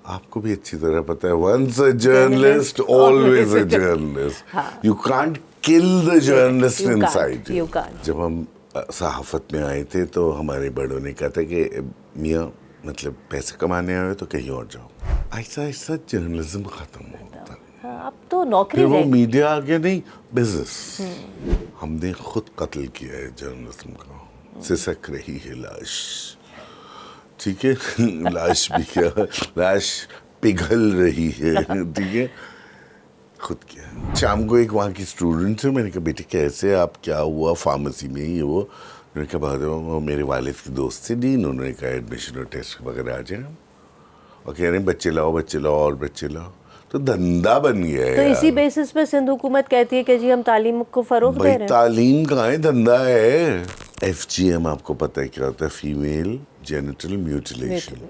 آپ کو بھی اچھی طرح پتا ہے once a journalist always a journalist. You can't kill the journalist inside you. جب ہم صحافت میں آئے تھے تو ہمارے بڑوں نے کہا تھا کہ میاں مطلب پیسے کمانے آئے تو کہیں اور جاؤ. ایسا ایسا جرنلزم ختم ہوتا. اب تو نوکری پھر وہ میڈیا آ گیا. نہیں بزنس. ہم نے خود قتل کیا ہے جرنلزم کا. سسک رہی ہے لاش. ٹھیک ہے لاش بھی کیا لاش پگھل رہی ہے. ٹھیک ہے خود کیا. شام کو ایک وہاں کی اسٹوڈنٹ سے میں نے کہا بیٹے کیسے آپ کیا ہوا فارمیسی میں یہ وہ. انہوں نے کہا بہت وہ میرے والد کے دوست تھے ڈین. انہوں نے کہا ایڈمیشن اور ٹیسٹ وغیرہ آ جائیں اور کہہ رہے ہیں بچے لاؤ اور بچے لاؤ. تو دھندا بن گیا ہے. تو اسی بیسس پہ سندھ حکومت کہتی ہے کہ جی ہم تعلیم کو فروغ دے رہے ہیں. تعلیم کہاں ہے دھندا ہے. FGM آپ کو پتہ ہے کیا ہوتا ہے فیمیل جینیٹل میوٹیلیشن.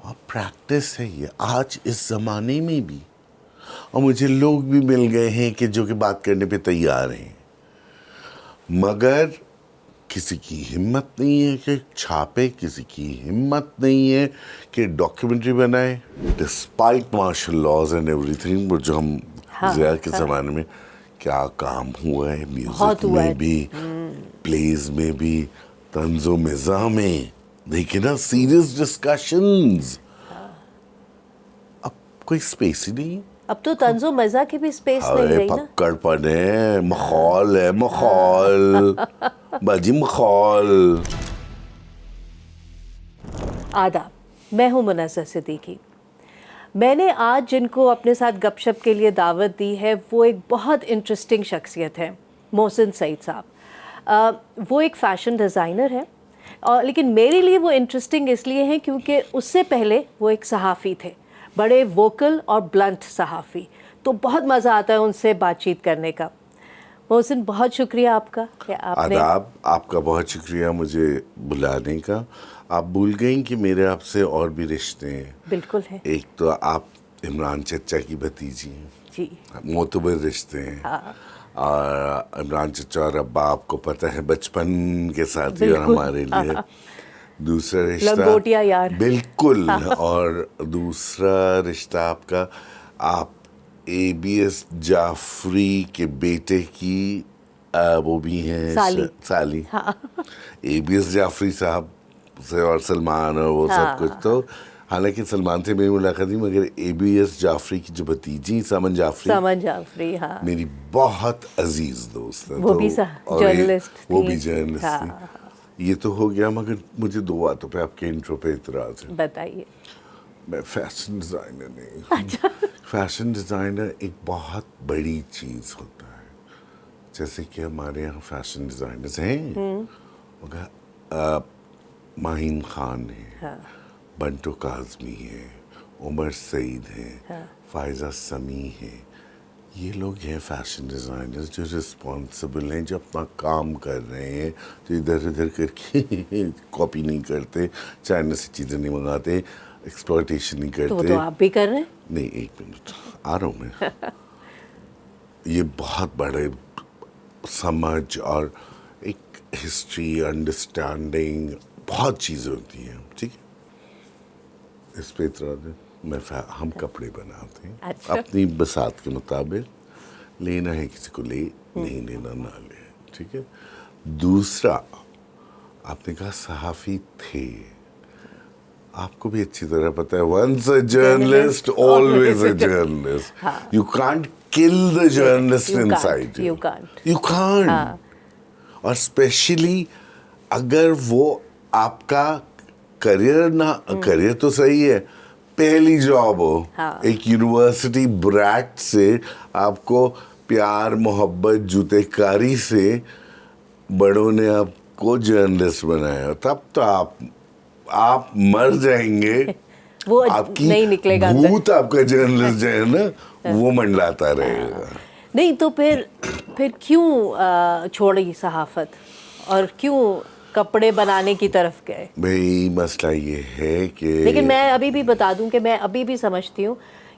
اور پریکٹس ہے یہ آج اس زمانے میں بھی. اور مجھے لوگ بھی مل گئے ہیں کہ جو کہ بات کرنے پہ تیار ہیں مگر کسی کی ہمت نہیں ہے کہ چھاپے. کسی کی ہمت نہیں ہے کہ ڈاکیومنٹری بنائے. ڈسپائٹ مارشل لاز اینڈ ایوری تھنگ جو ہم ضیاء کے زمانے میں کیا کام ہوا ہے میوزک میں بھی پلیز میں بھی طنز و مزاح میں. دیکھیں نا سیریس ڈسکشنز. اب کوئی اسپیس ہی نہیں. اب تو طنز و مزاح کی بھی اسپیس نہیں رہی نا. پکڑ پڑے مخول ہے مخول باجی مخول. آداب. میں ہوں منزہ صدیقی. میں نے آج جن کو اپنے ساتھ گپ شپ کے لیے دعوت دی ہے وہ ایک بہت انٹرسٹنگ شخصیت ہے محسن سعید صاحب. وہ ایک فیشن ڈیزائنر ہے اور لیکن میرے لیے وہ انٹرسٹنگ اس لیے ہیں کیونکہ اس سے پہلے وہ ایک صحافی تھے. بڑے ووکل اور بلنٹ صحافی. تو بہت مزہ آتا ہے ان سے بات چیت کرنے کا. محسن بہت شکریہ آپ کا کہ آپ نے. آداب. آپ کا بہت شکریہ مجھے بلانے کا. آپ بھول گئیں کہ میرے آپ سے اور بھی رشتے ہیں. بالکل ہے. ایک تو آپ عمران چچا کی بھتیجی ہیں. جی معتبر رشتے ہیں. اور عمران چچا اور ابا آپ کو پتہ ہے بچپن کے ساتھی اور ہمارے لیے. دوسرا رشتہ لنگوٹیا یار. بالکل. اور دوسرا رشتہ آپ کا آپ ABS جعفری کے بیٹے کی وہ بھی ہیں سالی. ABS جعفری صاحب سے اور سلمان اور وہ سب کچھ. تو حالانکہ سلمان سے میری ملاقات نہیں مگر ABS جعفری کی جو بھتیجی سمن جعفری میری بہت عزیز دوست ہے. وہ بھی جرنلسٹ وہ بھی جرنلسٹ تھی. یہ تو ہو گیا مگر مجھے 2 باتوں پہ آپ کے انٹرو پہ اعتراض ہے. بتائیے. میں فیشن ڈیزائنر نہیں. فیشن ڈیزائنر ایک بہت بڑی چیز ہوتا ہے. جیسے کہ ہمارے یہاں فیشن ڈیزائنرز ہیں مگر ماہین خان ہے, بنٹو کاظمی ہے, عمر سعید ہے, فائزہ سمیع ہے. یہ لوگ ہیں فیشن ڈیزائنرز جو رسپانسبل ہیں, جو اپنا کام کر رہے ہیں, جو ادھر ادھر کر کے کاپی نہیں کرتے, چائنا سے چیزیں نہیں منگاتے, ایکسپلائٹیشن نہیں کرتے. تو آپ بھی کر رہے ہیں. نہیں ایک منٹ آ رہا ہوں میں. یہ بہت بڑے سمجھ اور ایک ہسٹری انڈرسٹینڈنگ بہت چیزیں ہوتی ہیں. ٹھیک ہے اس پہ اعتراض ہے. ہم کپڑے بناتے ہیں اپنی بساط کے مطابق. لینا ہے کسی کو لے, نہیں لینا نہ لے. ٹھیک ہے. دوسرا آپ نے کہا صحافی تھے. آپ کو بھی اچھی طرح پتا ہے once a journalist always a journalist. You can't kill the journalist inside you. You can't. اور اسپیشلی اگر وہ آپ کا کریئر نہ کریئر تو صحیح ہے پہلی جاب ہو. ایک یونیورسٹی بریٹ سے آپ کو پیار محبت جوتے کاری سے بڑوں نے آپ کو جرنلسٹ بنایا تب تو آپ مر جائیں گے. وہ آپ کی نہیں نکلے گا بھوت آپ کا جرنلسٹ جو ہے نا وہ منڈلاتا رہے گا. نہیں تو پھر کیوں چھوڑی صحافت اور کیوں کپڑے بنانے کی طرف گئے؟ بھئی مسئلہ یہ ہے کہ لیکن میں ابھی بھی بتا دوں کہ میں ابھی بھی سمجھتی ہوں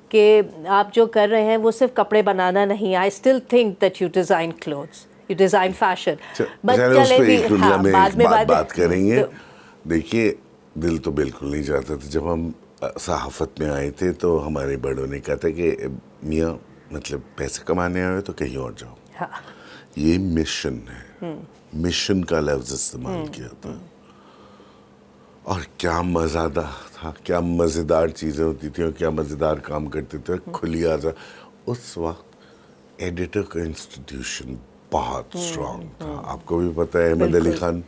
کہ آپ جو کر رہے ہیں وہ صرف کپڑے بنانا نہیں. I still think that you design clothes, you design fashion. اس پہ ایک بات کریں گے. دیکھیے دل تو بالکل نہیں چاہتا تھا جب ہم صحافت میں آئے تھے تو ہمارے بڑوں نے کہا تھا کہ میاں مطلب پیسے کمانے آئے تو کہیں اور جاؤ. یہ مشن ہے, مشن کا لفظ استعمال کیا تھا. اور کیا مزہ تھا, کیا مزیدار چیزیں ہوتی تھیں اور کیا مزیدار کام کرتے تھے. کھلی آزاد. اس وقت ایڈیٹر کا انسٹیٹیوشن بہت اسٹرانگ تھا. آپ کو بھی پتہ ہے احمد علی خان,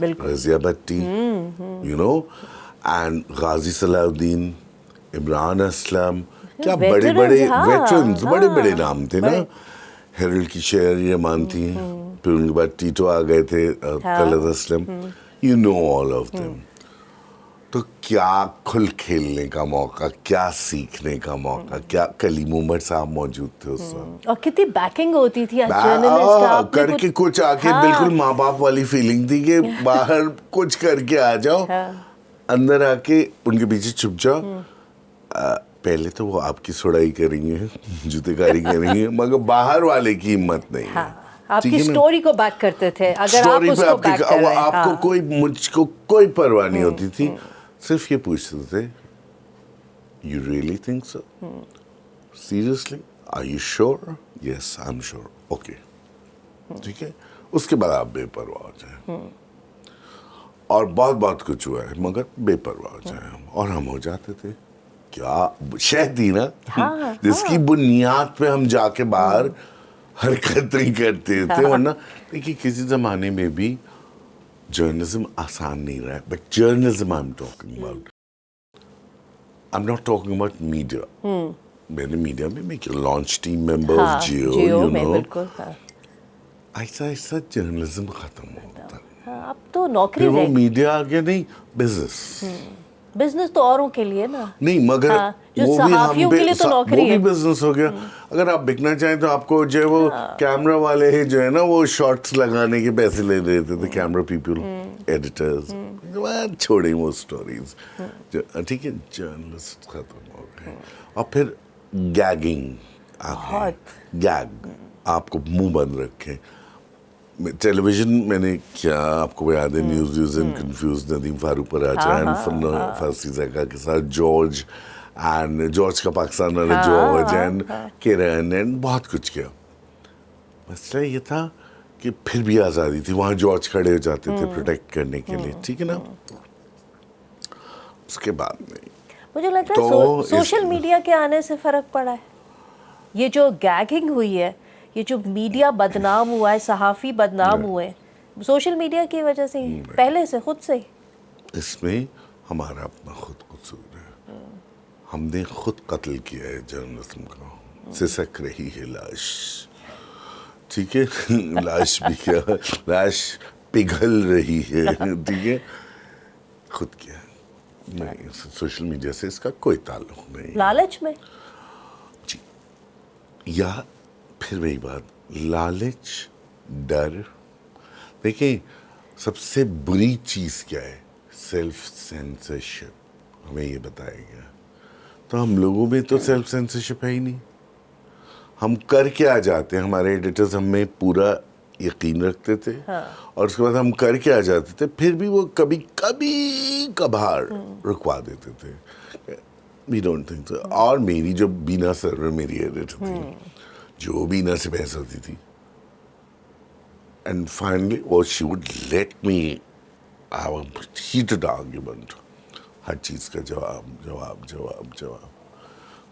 رضیہ بھٹی, یو نو, اینڈ غازی صلاح الدین, عمران اسلم, کیا بڑے بڑے ویٹرنز, بڑے بڑے نام تھے نا. ہیرلڈ کی شہری امان تھی, پھر ان کے بعد ٹیٹو آ گئے تھے, Talat Aslam, you know all of them. تو کیا کھل کھیلنے کا موقع, کیا سیکھنے کا موقع, کیا کلیم عمر صاحب موجود تھے اس وقت, اور کتنی بیکنگ ہوتی تھی جرنلسٹ کر کے کچھ آ کے بالکل ماں باپ والی فیلنگ تھی کہ باہر کچھ کر کے آ جاؤ, اندر آ کے ان کے پیچھے چھپ جاؤ. پہلے تو وہ آپ کی سڑائی کریں گے, جوتے کاری کریں گے, مگر باہر والے کی ہمت نہیں ہے. آپ کی سٹوری کو بیک کرتے تھے, اگر آپ اس کو بیک کر رہے ہیں, آپ کو کوئی, مجھ کو کوئی پرواہ نہیں ہوتی تھی, صرف یہ پوچھتے تھے you really think so, seriously, are you sure, yes I am sure, okay, ٹھیک ہے. اس کے بعد آپ بے پرواہ ہو جائیں. اور بہت بہت کچھ ہوا ہے مگر بے پرواہ ہو جائیں, اور ہم ہو جاتے تھے. کیا شہد تھی نا جس کی بنیاد پہ ہم جا کے باہر حرکت نہیں کرتے تھے. ورنہ دیکھیے کسی زمانے میں بھی جرنلزم آسان نہیں رہا ہے, but journalism I am talking about, I am not talking about media. میں نے میڈیا میں launch team member of Geo, you know, ایسا ایسا جرنلزم ختم ہوتا. اب تو نوکری وہ میڈیا آگے نہیں, بزنس, بزنس تو اوروں کے لیے نا, نہیں مگر وہ بھی ہم وہ بھی بزنس ہو گیا. اگر آپ بکنا چاہیں تو آپ کو جو ہے وہ کیمرہ والے جو ہے نا وہ شارٹس لگانے کے پیسے لے لیتے تھے, کیمرہ پیپل, ایڈیٹرز, چھوڑیں وہ اسٹوریز, ٹھیک ہے. جرنلسٹ ختم ہو گئے. اور پھر گیگنگ, گیگ, آپ کو منہ بند رکھیں. ٹیلی ویژن میں نے کیا, آپ کو یاد ہے, news and confuse, Nadeem Farooq Paracha and Fasi Zaka کے ساتھ جارج, اینڈ جارج کا پاکستان والا جارج, اینڈ کرن, اینڈ بہت کچھ کیا. مسئلہ یہ تھا کہ پھر بھی آزادی تھی, وہاں جارج کھڑے ہو جاتے تھے پروٹیکٹ کرنے کے لیے, ٹھیک ہے نا. اس کے بعد نہیں. مجھے لگ رہا ہے سوشل میڈیا کے آنے سے فرق پڑا ہے. یہ جو گیگنگ ہوئی ہے, یہ جو میڈیا بدنام ہوا ہے, صحافی بدنام ہوئے, سوشل میڈیا کی وجہ سے, پہلے سے, خود سے. اس میں ہمارا اپنا خود قصور ہے. ہم نے خود قتل کیا ہے جرنلزم کا. سسک رہی ہے لاش, ٹھیک ہے, لاش بھی کیا, لاش پگھل رہی ہے, ٹھیک ہے, خود کیا. نہیں, سوشل میڈیا سے اس کا کوئی تعلق نہیں. لالچ میں جی, یا پھر وہی بات, لالچ, ڈر. دیکھیں سب سے بری چیز کیا ہے, سیلف سینسرشپ. ہمیں یہ بتایا گیا, تو ہم لوگوں میں تو سیلف سینسرشپ ہے ہی نہیں. ہم کر کے آ جاتے ہیں, ہمارے ایڈیٹرز ہم میں پورا یقین رکھتے تھے, اور اس کے بعد ہم کر کے آ جاتے تھے, پھر بھی وہ کبھی کبھی کبھار رکوا دیتے تھے. We don't think so. اور میری جو بینا سرور میری ایڈیٹر تھی, جو بینا سے بحث ہوتی تھی, and finally she would let me have a heated argument, ہر چیز کا جواب.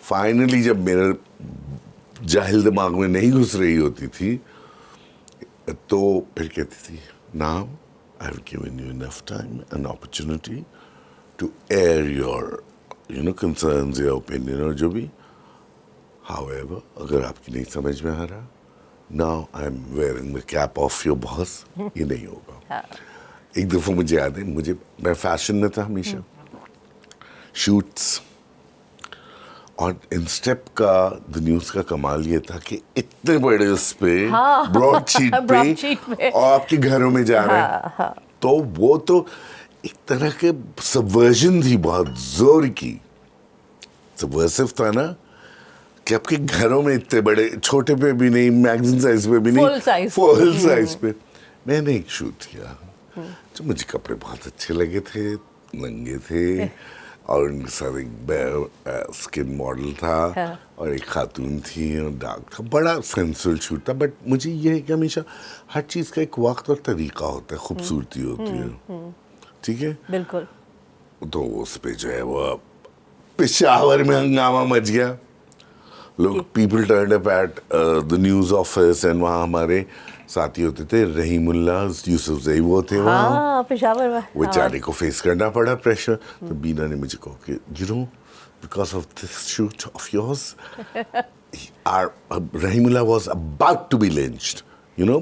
فائنلی جب میرا جاہل دماغ میں نہیں گھس رہی ہوتی تھی تو پھر کہتی تھی, now I have given you enough time and opportunity to air your concerns یا اوپینین اور جو بھی. However, اگر آپ کی نہیں سمجھ میں آ رہا, now I'm wearing the cap of your boss, یہ نہیں ہوگا. ایک دفعہ مجھے یاد ہے, میں فیشن میں تھا ہمیشہ, شوٹس, اور انسٹیپ کا دا نیوز کا کمال یہ تھا کہ اتنے بڑے اس پہ براڈ شیٹ پہ اور آپ کے گھروں میں جا رہے ہیں, تو وہ تو ایک طرح کے سبورژن تھی, بہت زور کی سبورسو تھا نا, کہ آپ کے گھروں میں اتنے بڑے, چھوٹے پہ بھی نہیں, میگزین سائز پہ بھی نہیں, فل سائز پہ. میں نے ایک شوٹ کیا, جو مجھے کپڑے بہت اچھے لگے تھے, ننگے تھے, اور ان کے ساتھ ایک اسکن ماڈل تھا اور ایک خاتون تھی اور ڈاک تھا. بڑا سینسل شوٹ تھا. بٹ مجھے یہ ہے کہ ہمیشہ ہر چیز کا ایک وقت اور طریقہ ہوتا ہے, خوبصورتی ہوتی ہے, ٹھیک ہے. بالکل. تو اس پہ جو ہے وہ پشاور میں ہنگامہ مچ گیا. لوگ people turned up at the news office and وہاں ہمارے ساتھی ہوتے تھے رحیم اللہ یوسف زئی, وہ تھے وہاں. پشاور میں وہ بیچارے کو فیس کرنا پڑا پریشر. تو بینا نے مجھے کہا کہ you know because of this shoot of yours Rahim Ullah was about to be lynched, you know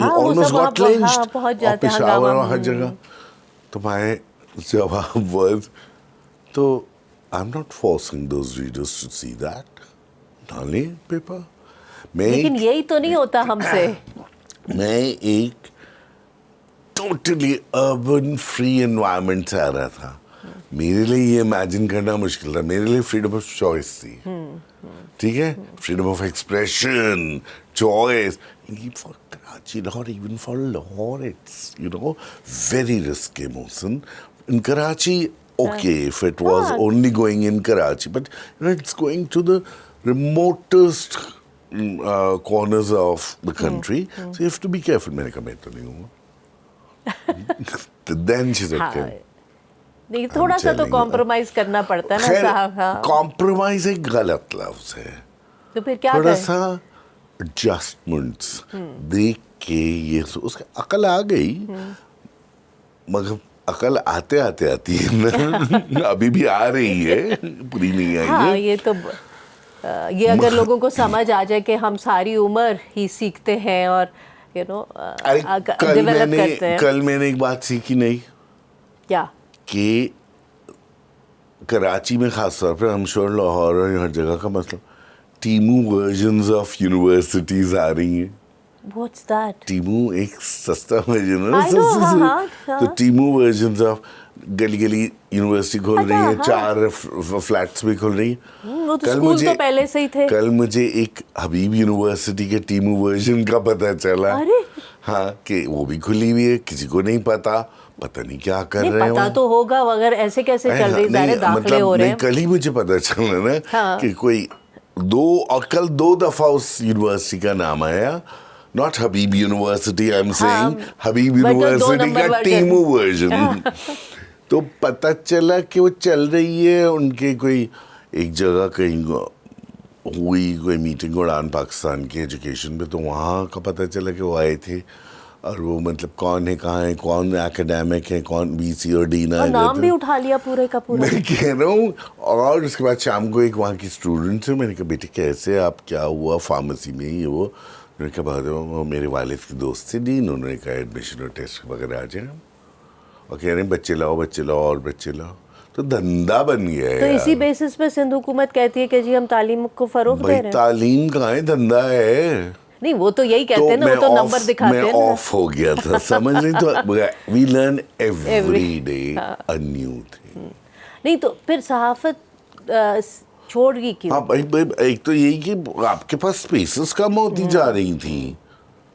almost got lynched. اور پشاور اور ہر جگہ. تو میں جواب واز تو I am not forcing those readers to see that. ڈالیں پیپر. لیکن یہی تو نہیں ہوتا ہم سے. میں ایک ٹوٹلی اربن فری انوائرمنٹ سے آ رہا تھا. میرے لیے یہ امیجن کرنا مشکل تھا. میرے لیے فریڈم آف چوائس تھی, ٹھیک ہے, freedom of expression, choice. For Karachi, not even for Lahore, it's you know very risky motion. In Karachi okay if it was only going in Karachi, but you know it's going to the remotest corners of the country, so you have to be careful. میں نے کہا میں تو نہیں ہوں. Then she said okay. نہیں تھوڑا سا تو کمپرومائز کرنا پڑتا ہے نا صاحب. کمپرومائز ایک غلط لفظ ہے. تو پھر کیا تھوڑا سا ایڈجسٹمنٹس دیکھ کے یہ اس کا عقل آ گئی, مگر عقل آتے آتے آتی ہے نا, ابھی بھی آ رہی ہے, پوری نہیں آئی ہے. ہاں یہ تو یہ اگر لوگوں کو سمجھ آ جائے کہ ہم ساری عمر ہی سیکھتے ہیں اور یو نو ڈیولپ کرتے ہیں. کل میں نے ایک بات سیکھی نہیں کیا کہ کراچی میں خاص طور پہ, ہم شور لاہور اور ہر جگہ کا مسئلہ, ٹیمو ورژنز آف یونیورسٹیز آ رہی ہیں. What's that? ٹیمو ایک سستا ورژن ہے. تو ٹیمو ورژنز آف گلی گلی یونیورسٹی کھول رہی ہیں, 4 فلیٹس بھی کھول رہی ہیں. کل مجھے ایک حبیب یونیورسٹی کے ٹیمو ورژن کا پتہ چلا, ہاں, کہ وہ بھی کھلی ہوئی ہے. کسی کو نہیں پتا, پتہ نہیں کیا کر رہے ہیں. پتا تو ہوگا مگر ایسے کیسے چل رہی ہے, داخلے ہو رہے ہیں. کل ہی مجھے پتا چلا نا کہ کوئی کل 2 دفعہ اس یونیورسٹی کا نام آیا. Not Habib University, I'm saying Habib University کا ٹیمو ورژن. تو پتہ چلا کہ وہ چل رہی ہے ان کے کوئی ایک جگہ کہیں ہوئی کوئی میٹنگ اڑان پاکستان کی ایجوکیشن پہ. تو وہاں کا پتہ چلا کہ وہ آئے تھے, اور وہ مطلب کون ہے, کہاں ہے, کون اکیڈیمک ہے, کون بی سی اور ڈینا, نام بھی اٹھا لیا پورے کا پورا. میں کہہ رہا ہوں. اور اس کے بعد شام کو ایک وہاں کی اسٹوڈنٹ سے میں نے کہا بیٹے کیسے آپ, کیا ہوا فارمیسی میں یہ وہ. انہوں نے کہا بہت وہ میرے والد کے دوست تھے ڈین, انہوں نے کہا ایڈمیشن اور ٹیسٹ وغیرہ آ جائیں, اور کہہ رہے ہیں بچے لاؤ بچے لاؤ اور بچے لاؤ. تو دھندا بن گیا ہے. تو اسی بیسس پہ سندھ حکومت کہتی ہے کہ جی ہم تعلیم کو فروغ دے رہے ہیں. تعلیم کہاں ہے, دھندا ہے. نہیں وہ تو یہی کہتے ہیں نا, وہ تو نمبر دکھاتے ہیں. میں آف ہو گیا تھا, سمجھ نہیں. تو we learn every day a new thing. نہیں تو پھر صحافت چھوڑ گئی کیوں؟ ایک تو یہی کہ آپ کے پاس اسپیسز کم ہوتی جا رہی تھیں.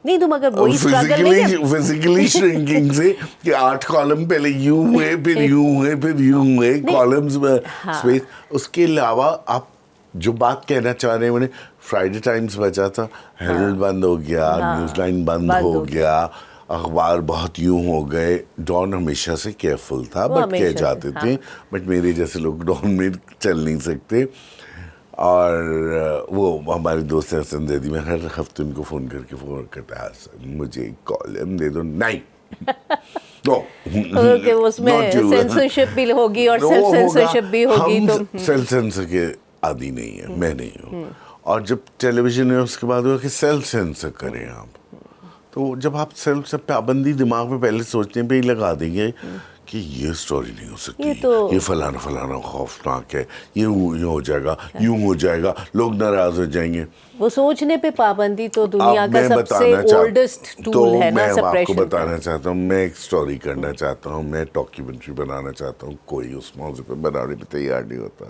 نہیں تو مگر وہی اسٹرگل نہیں, فزیکلی شرنکنگ سے کہ 8 کالم پہلے یوں ہوئے, پھر یوں ہوئے, پھر یوں ہوئے کالمز میں اسپیس. اس کے علاوہ آپ جو بات کہنا چاہ رہے ہیں, انہیں فرائیڈے ٹائمز بچا تھا, ہیرلڈ بند ہو گیا, نیوز لائن بند ہو گیا, اخبار بہت یوں ہو گئے. ڈان ہمیشہ سے کیئرفل تھا, بٹ کہہ جاتے تھے, بٹ میرے جیسے لوگ ڈان میں چل نہیں سکتے. اور وہ ہمارے دوست حسن زیدی, میں ہر ہفتے ان کو فون کر کے فون کرتا ہے, حسن مجھے کالم دے دو. نہیں اس میں سینسرشپ بھی ہوگی اور سیلف سینسرشپ بھی ہوگی. ہم سیلف سینسر کے عادی نہیں ہیں, میں نہیں ہوں. اور جب ٹیلی ویژن ہے اس کے بعد ہوا کہ سیلف سینسر کریں آپ. تو جب آپ سیلف سے پابندی دماغ میں پہلے سوچتے ہیں, پہ ہی لگا دیں گے کہ یہ اسٹوری نہیں ہو سکتی, یہ فلانا فلانا خوفناک ہے, یہ ہو جائے گا, یوں ہو جائے گا, لوگ ناراض ہو جائیں گے. وہ سوچنے پہ پابندی تو دنیا کا سب سے اولڈسٹ ٹول ہے نا سپریشن. میں آپ کو بتانا چاہتا ہوں, میں ایک اسٹوری کرنا چاہتا ہوں, میں ڈاکیومنٹری بنانا چاہتا ہوں, کوئی اس موضوع پہ بنانے پہ تیار نہیں ہوتا.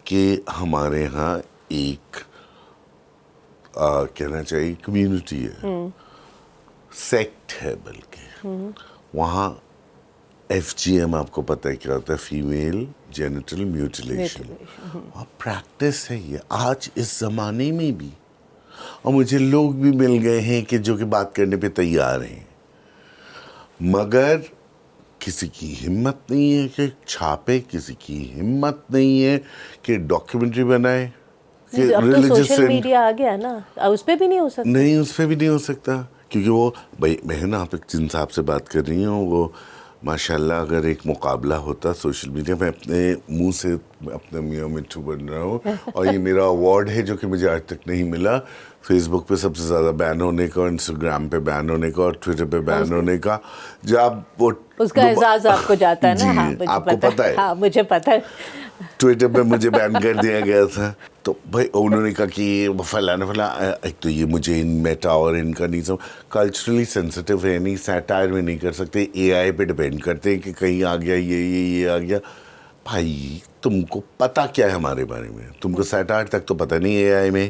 کہ ہمارے یہاں ایک کہنا چاہیے کمیونٹی ہے, سیکٹ ہے بلکہ, وہاں FGM آپ کو پتہ ہے کیا ہوتا ہے؟ Female genital mutilation. اور پریکٹس ہے یہ آج اس زمانے میں بھی. اور مجھے لوگ بھی مل گئے ہیں کہ جو کہ بات کرنے پہ تیار ہیں, مگر کسی کی ہمت نہیں ہے کہ چھاپے, کسی کی ہمت نہیں ہے کہ ڈاکیومنٹری بنائے. اب تو سوشل میڈیا آ گیا نا, اس پہ بھی نہیں ہو سکتا. نہیں, اس پہ بھی نہیں ہو سکتا, کیونکہ وہ بہن آپ جن صاحب سے بات کر رہی ہوں, وہ ماشاء اللہ اگر ایک مقابلہ ہوتا سوشل میڈیا, میں اپنے منہ سے اپنا میاں مٹھو بن رہا ہوں, اور یہ میرا ایوارڈ ہے جو کہ مجھے آج تک نہیں ملا. فیس بک پہ سب سے زیادہ بین ہونے کا, انسٹاگرام پہ بین ہونے کا, اور ٹویٹر پہ بین ہونے کا. جب وہ اس کا اعزاز آپ کو جاتا ہے نا. ہاں آپ کو پتہ ہے, ہاں مجھے پتہ ہے. ٹویٹر پہ مجھے بین کر دیا گیا تھا. تو بھائی انہوں نے کہا کہ فلانا فلانا, ایک تو یہ مجھے ان میٹا اور ان کا نہیں سب کلچرلی سینسٹیو ہے, نہیں سیٹائر میں نہیں کر سکتے, اے آئی پہ ڈپینڈ کرتے ہیں کہ کہیں آ گیا یہ آ گیا. بھائی تم کو پتہ کیا ہے ہمارے بارے میں؟ تم کو سیٹائر تک تو پتہ نہیں اے آئی میں.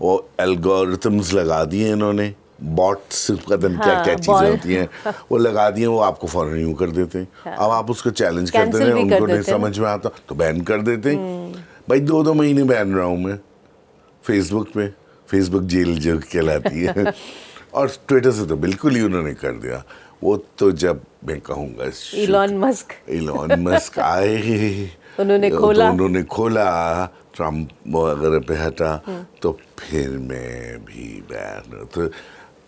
وہ الگورتھمز لگا دیے انہوں نے, باٹس پتہ نہیں کیا کیا چیزیں ہوتی ہیں وہ لگا دیے, وہ آپ کو فوراً یوں کر دیتے ہیں. اب آپ اس کو چیلنج کرتے ہیں, ان کو نہیں سمجھ میں آتا تو بین کر دیتے ہیں. بھائی 2 مہینے بین رہا ہوں میں فیس بک پہ. فیس بک جیل جو کہلاتی ہے. اور ٹویٹر سے تو بالکل ہی انہوں نے کر دیا. وہ تو جب میں کہوں گا ایلون مسک آئے, انہوں نے کھولا, ٹرمپ وغیرہ پہ ہٹا, تو پھر میں بھی بین. تو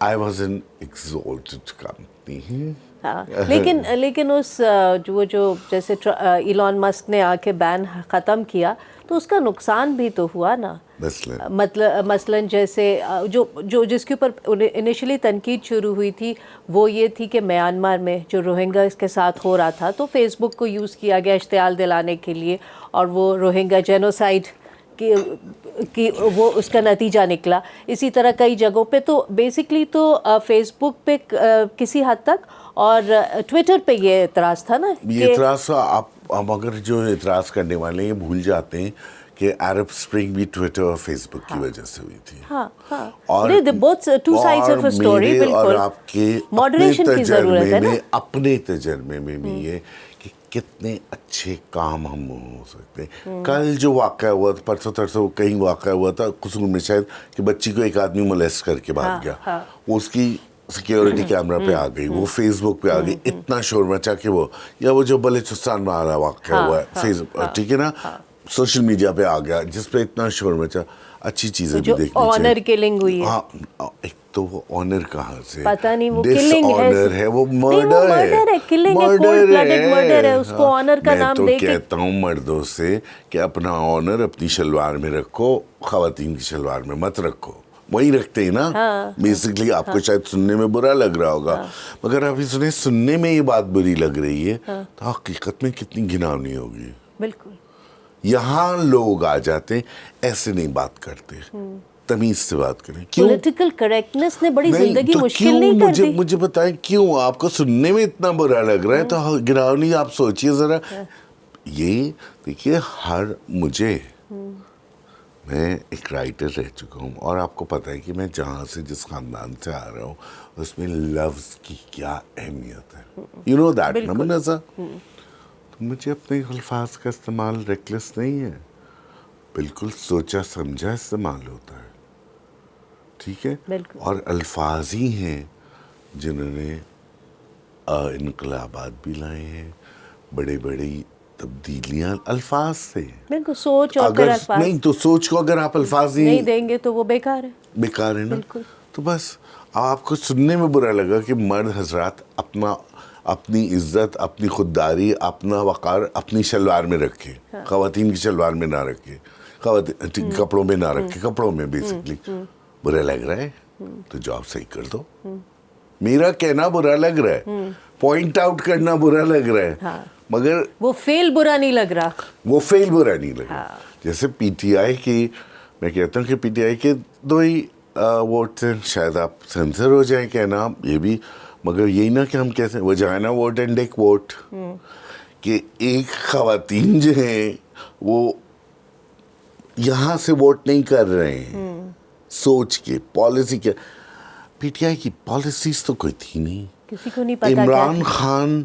آئی واز این ایکزالٹڈ کمپنی. لیکن اس جو جیسے ایلون مسک نے آ کے بین ختم کیا تو اس کا نقصان بھی تو ہوا نا. مثلاً جیسے جو جس کے اوپر انیشلی تنقید شروع ہوئی تھی وہ یہ تھی کہ میانمار میں جو روہنگا اس کے ساتھ ہو رہا تھا, تو فیس بک کو یوز کیا گیا اشتعال دلانے کے لیے, اور وہ روہنگا جینوسائڈ کی وہ اس کا نتیجہ نکلا. اسی طرح کئی جگہوں پہ تو بیسکلی تو فیس بک پہ کسی حد تک, اور ٹویٹر پہ یہ اعتراض تھا نا. یہ اعتراض آپ اگر جو اعتراض کرنے والے یہ بھول جاتے ہیں کہ عرب سپرنگ بھی ٹویٹر اور فیس بک کی وجہ سے ہوئی تھی. اور آپ کے اپنے تجربے میں بھی یہ کہ کتنے اچھے کام ہم ہو سکتے ہیں. کل جو واقعہ ہوا تھا, پرسوں ترسوں کہیں واقعہ ہوا تھا قصور میں شاید, کہ بچی کو ایک آدمی مولیسٹ کر کے بھاگ گیا, وہ اس کی سیکیورٹی کیمرہ پہ آ گئی, وہ فیس بک پہ آ گئی, اتنا شور مچا کہ وہ, یا وہ جو بلوچستان میں آ رہا واقعہ ہوا ہے فیس ٹھیک ہے نا, سوشل میڈیا پہ آ گیا, جس پہ اتنا شور مچا. اچھی چیزیں بھی دیکھنی چاہیے. آنر کلنگ ہوئی ہے. ہاں, ایک تو وہ آنر کہاں سے, پتہ نہیں وہ ڈس آنر ہے, وہ مرڈر ہے, اس کو آنر کا نام دے کے. میں تو کہتا ہوں مردوں سے کہ اپنا آنر اپنی شلوار میں رکھو, خواتین کی شلوار میں مت رکھو. وہی رکھتے ہیں نا بیسکلی. آپ کو شاید سننے میں برا لگ رہا ہوگا, مگر آپ سنیں سننے میں یہ بات بری لگ رہی ہے تو حقیقت میں کتنی گھناؤنی ہوگی. بالکل. یہاں لوگ آ جاتے ہیں, ایسے نہیں بات کرتے, تمیز سے بات کریں. پولیٹیکل کریکٹنس نے بڑی زندگی مشکل نہیں کر دی. مجھے بتائیں کیوں آپ کو سننے میں اتنا برا لگ رہا ہے, تو گراؤنی آپ سوچئے ذرا. یہ دیکھیے میں ایک رائٹر رہ چکا ہوں, اور آپ کو پتہ ہے کہ میں جہاں سے جس خاندان سے آ رہا ہوں اس میں لفظ کی کیا اہمیت ہے. یو نو دیٹ نا منازا. مجھے اپنے الفاظ کا استعمال ریکلیس نہیں ہے, بالکل سوچا سمجھا استعمال ہوتا ہے, ٹھیک ہے. اور الفاظ ہی ہیں جنہوں نے انقلابات بھی لائے ہیں, بڑے بڑی تبدیلیاں الفاظ سے. بالکل. سوچ اور پھر الفاظ نہیں تو سوچ کو اگر آپ الفاظ نہیں دیں گے تو وہ بیکار ہے. بیکار ہے نا. تو بس آپ کو سننے میں برا لگا کہ مرد حضرات اپنی عزت, اپنی خودداری, اپنا وقار اپنی شلوار میں رکھے, خواتین کی شلوار میں نہ رکھے, کپڑوں میں نہ رکھے, کپڑوں میں بیسکلی. برا لگ رہا ہے تو جاب صحیح کر دو. میرا کہنا برا لگ رہا ہے, پوائنٹ آؤٹ کرنا برا لگ رہا ہے, مگر وہ فیل برا نہیں لگ رہا. وہ فیل برا نہیں لگ رہا. جیسے پی ٹی آئی کی, میں کہتا ہوں کہ پی ٹی آئی کے 2 ہی ووٹ ہیں, شاید آپ سینسر ہو جائیں کہنا یہ بھی, مگر یہی نہ کہ ہم کیسے وجائنا ووٹ اینڈ ایک ووٹ, کہ ایک خواتین جو ہیں وہ یہاں سے ووٹ نہیں کر رہے ہیں سوچ کے پالیسی کے. پی ٹی آئی کی پالیسیز تو کوئی تھی نہیں. کسی کو نہیں پتا. Imran Khan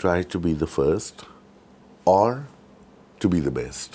try to be the first or to be the best.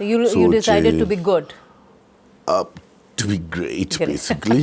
You decided to be good. To be great basically.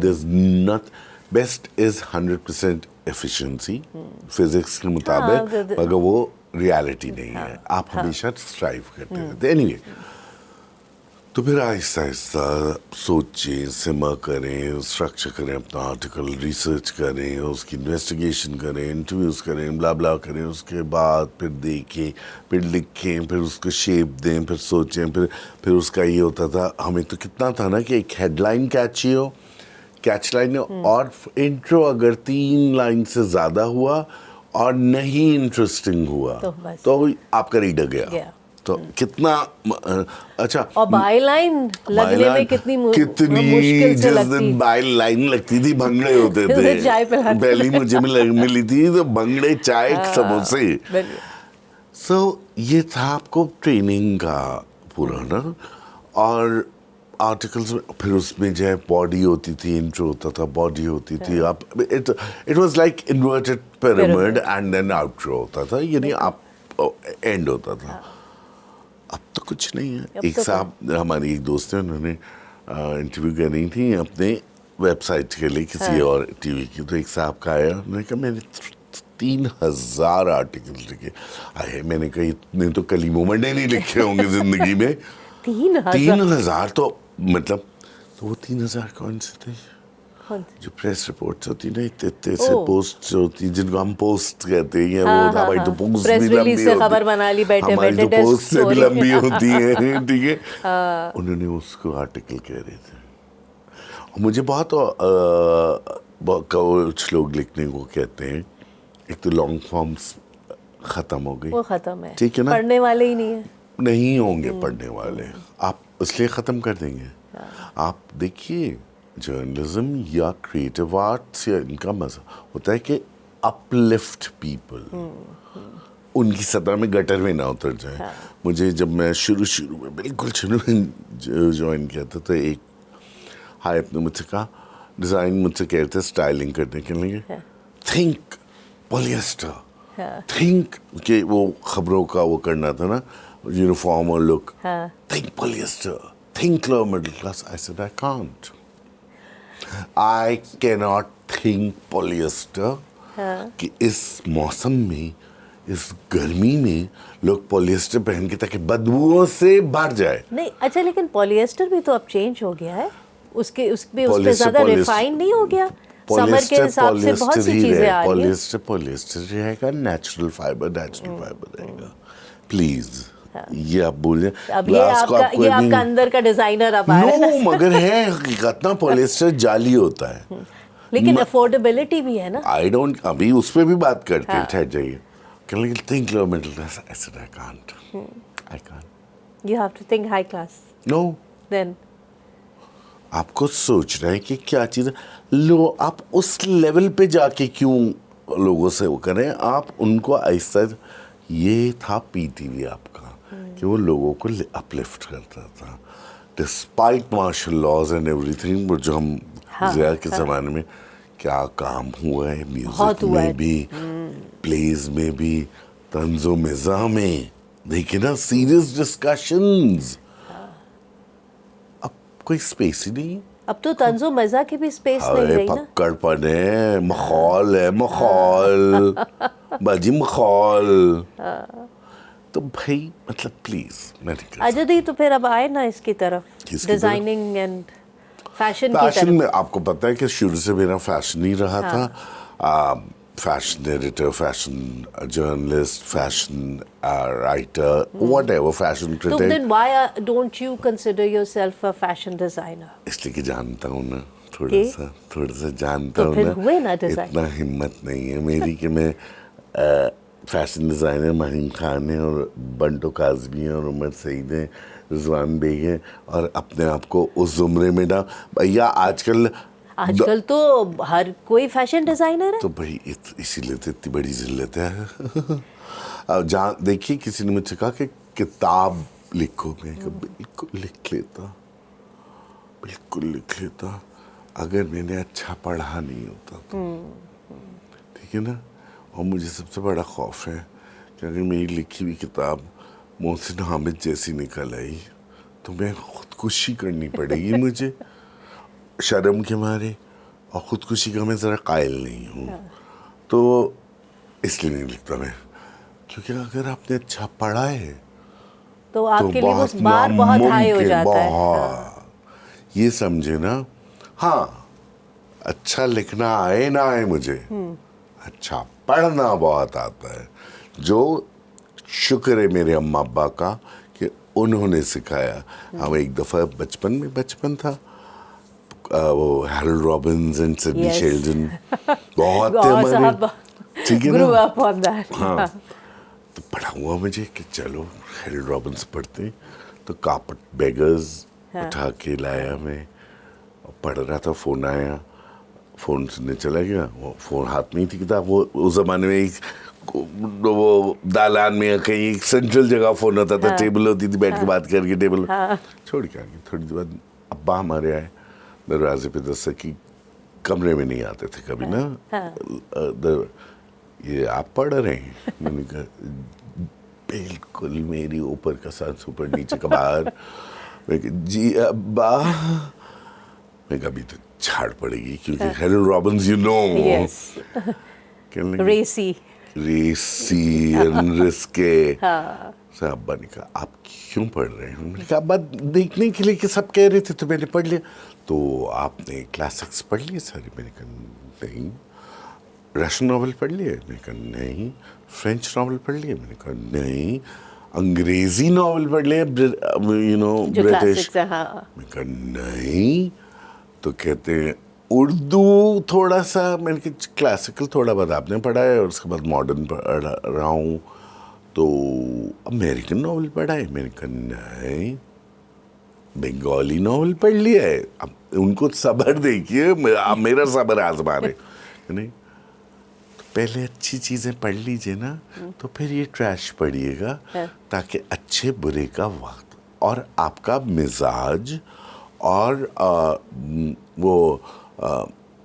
There's not. Best is 100% efficiency physics کے مطابق, مگر وہ ریالٹی نہیں ہے. آپ ہمیشہ اسٹرائیو کرتے رہتے. اینی وے, تو پھر آہستہ آہستہ سوچیں, سما کریں, اسٹرکچر کریں اپنا آرٹیکل, ریسرچ کریں, اس کی انویسٹیگیشن کریں, انٹرویوز کریں, بلا بلا کریں, اس کے بعد پھر دیکھیں, پھر لکھیں, پھر اس کو شیپ دیں, پھر سوچیں, پھر اس کا یہ ہوتا تھا. ہمیں تو کتنا تھا نا کہ ایک ہیڈ لائن کیچی ہو, کیچ لائن ہو, اور انٹرو اگر 3 لائن سے زیادہ ہوا اور نہیں انٹرسٹنگ ہوا تو آپ کا ریڈر گیا. تو کتنا اچھا, اور بائی لائن لگنے میں کتنی مشکل سے جس دن بائی لائن لگتی تھی بھنگڑے ہوتے تھے. پہلی مجھے ملی تھی تو بھنگڑے, چائے, سموسے. سو یہ تھا آپ کو ٹریننگ کا پورا نا. اور آرٹیکلس میں پھر اس میں جو ہے باڈی ہوتی تھی, انٹرو ہوتا تھا, باڈی ہوتی تھی, آپ it was like inverted pyramid and then outro ہوتا تھا, یعنی آپ اینڈ ہوتا تھا. اب تو کچھ نہیں ہے. ایک صاحب ہماری ایک دوست ہے, انہوں نے انٹرویو کرنی تھی اپنے ویب سائٹ کے لیے کسی اور ٹی وی کی. تو ایک صاحب کا آیا, انہوں نے کہا میں نے 3000 آرٹیکل لکھے. آئے, میں نے کہا اتنے تو کلیموں میں نہیں لکھے ہوں گے زندگی میں. 3000 تو مطلب, تو وہ 3000 کون سے تھے جو پریس رپورٹس ہوتی نا, اتنے سے پوسٹ ہوتی جن کو ہم پوسٹ کہتے ہیں, وہ ہماری تو پوسٹ بھی لمبی ہوتی, ہماری تو پوسٹ سے بھی لمبی ہوتی ہیں, ٹھیک ہے. انہوں نے اس کو آرٹیکل کہہ رہے تھے. مجھے بہت کچھ لوگ لکھنے کو کہتے ہیں, ایک تو لانگ فارمس ختم ہو گئی, وہ ختم ہے, ٹھیک ہے نا, پڑھنے والے ہی نہیں ہیں, نہیں ہوں گے پڑھنے والے. آپ اس لیے ختم کر دیں گے. آپ دیکھیے جرنلزم یا کریٹو آرٹس یا ان کا مزہ ہوتا ہے کہ اپ لفٹ پیپل, ان کی سطح میں گٹر میں نہ اتر جائیں. مجھے جب میں شروع میں بالکل شروع میں جوائن کیا تھا, تو ایک ہائپ نے مجھ سے کہا, ڈیزائن مجھ سے کہہ رہے تھے اسٹائلنگ کرنے کے لیے, تھنک پولیسٹر, تھنک کہ وہ خبروں کا وہ کرنا تھا نا, یونیفارم اور look, think polyester, think low middle class. I said I can't. I cannot think polyester کہ اس موسم میں, اس گرمی میں لوگ پولیسٹر پہن کے تاکہ بدبوؤں سے بھر جائے. نہیں اچھا, لیکن پولیسٹر بھی تو اب چینج ہو گیا ہے, اس پہ زیادہ ریفائن نہیں ہو گیا, سمر کے حساب سے بہت سی چیزیں آ رہی ہیں. پولیسٹر رہے گا, نیچرل فائبر رہے گا. پلیز یہ آپ بولیں, اب یہ آپ کا اندر کا ڈیزائنر اب آ رہا ہے. مگر ہے حقیقت نا, پولیسٹر جعلی ہوتا ہے, لیکن افورڈیبلٹی بھی ہے نا. آئی ڈونٹ, ابھی اس پہ بھی بات کرتے ہیں, ٹھہر جائیے. Think low middle class. I said I can't. I can't. You have to think high class. No. Then. آپ کو سوچنا ہے کہ کیا چیز لو, آپ اس لیول پہ جا کے کیوں لوگوں سے وہ کریں. آپ ان کو ایسا, یہ تھا پی ٹی وی آپ کا کہ وہ لوگوں کو اپلفٹ کرتا تھا ڈسپائٹ مارشل لاز اینڈ ایوری تھنگ. جو ہم ضیاء کے زمانے میں کیا کام ہوا ہے, میوزک میں بھی, پلیز میں بھی, طنز و مزاح میں, دیکھیں نا, سیریس ڈسکشنز. اب کوئی اسپیس ہی نہیں. اب تو طنز و مزاح کی بھی اسپیس نہیں رہی نا. پکڑ پنے مخول ہے, مخول باجی مخول. تو بھائی مطلب پلیز اجدی تو پھر اب آئے نا اس کی طرف, ڈیزائننگ اینڈ فیشن کی طرف. فیشن میں آپ کو پتہ ہے کہ شروع سے میرا فیشن ہی رہا تھا. Fashion editor, fashion journalist, fashion writer, whatever ایور, فیشن تو critic. then why don't you consider yourself a fashion designer? اس لیے کہ جانتا ہوں نا, تھوڑا سا جانتا ہوں نا, اتنا ہمت نہیں ہے میری کہ میں فیشن ڈیزائنر مہین خان ہیں اور بنٹو کاظمی ہیں اور عمر سعید ہیں, رضوان بیگ ہیں, اور اپنے آپ کو اس زمرے میں ڈال. بھیا آج کل تو ہر کوئی فیشن ڈیزائنر ہے. تو بھائی اسی لیے تو اتنی بڑی ذلت ہے. جہاں دیکھیے کسی نے مجھ سے کہا کہ کتاب لکھو, میں بالکل لکھ لیتا اگر میں نے اچھا پڑھا نہیں ہوتا تو, ٹھیک ہے نا. اور مجھے سب سے بڑا خوف ہے کہ اگر میری لکھی ہوئی کتاب محسن حامد جیسی نکل آئی تو میں خودکشی کرنی پڑے گی مجھے, شرم کے مارے. اور خودکشی کا میں ذرا قائل نہیں ہوں. تو اس لیے نہیں لکھتا میں, کیونکہ اگر آپ نے اچھا پڑھا ہے تو آپ کے لیے وہ بہت بار بہت ہائی ہو ناممکن, جاتا ہے. بہت یہ سمجھے نا. ہاں اچھا لکھنا آئے نہ آئے مجھے, اچھا پڑھنا بہت آتا ہے, جو شکر ہے میرے اماں ابا کا کہ انہوں نے سکھایا. ہم ایک دفعہ بچپن تھا, وہ Herald Robbins and Sydney Yes. Sheldon بہت تھے اور ہمارے, صاحب ٹھیک ہے grew نا. up on that. ہاں تو پڑھا ہوا مجھے کہ چلو ہیرلڈ رابنز پڑھتے, تو کارپٹ بیگرز اٹھا کے لایا میں, پڑھ رہا تھا, فون آیا, فون سننے چلا گیا. وہ فون ہاتھ میں ہی تھی کتاب. وہ اس زمانے میں ایک وہ دالان میں کہیں ایک سینٹرل جگہ فون ہوتا تھا, ٹیبل ہوتی تھی, بیٹھ کے بات کر کے ٹیبل چھوڑ کے آگے. تھوڑی دیر بعد ابا ہمارے آئے, دروازے پہ دستک, کمرے میں نہیں آتے تھے کبھی نا. یہ آپ پڑھ رہے ہیں؟ میں نے کہا بالکل میری اوپر کا سر اوپر نیچے کا باہر. میں کہا جی ابا. میں کہا ابھی تو جھاڑ پڑے گی کیونکہ ہیرلڈ رابنز یو نو, ریسی رسکے. ابا نے کہا آپ کیوں پڑھ رہے ہیں؟ میں نے کہا ابا دیکھنے کے لیے کہ سب کہہ رہے تھے تو میں نے پڑھ لیا. تو آپ نے کلاسکس پڑھ لیے سارے؟ میں نے کہا نہیں. رشین ناول پڑھ لیے؟ میں نے کہا نہیں. فرینچ ناول پڑھ لیے؟ میں نے کہا نہیں. انگریزی ناول پڑھ لیے یو نو برٹش؟ میں نے کہا نہیں. تو کہتے ہیں اردو تھوڑا سا. میں نے کہا کلاسیکل تھوڑا بہت آپ نے پڑھا ہے, اور اس کے بعد ماڈرن پڑھ رہا ہوں. تو امریکن ناول پڑھا ہے؟ میں نے کہا نہیں. بنگالی ناول پڑھ لیا ہے؟ اب ان کو صبر دیکھیے, میرا صبر آزما رہے نہیں. پہلے اچھی چیزیں پڑھ لیجیے نا, تو پھر یہ ٹریش پڑھیے گا, تاکہ اچھے برے کا وقت اور آپ کا مزاج اور وہ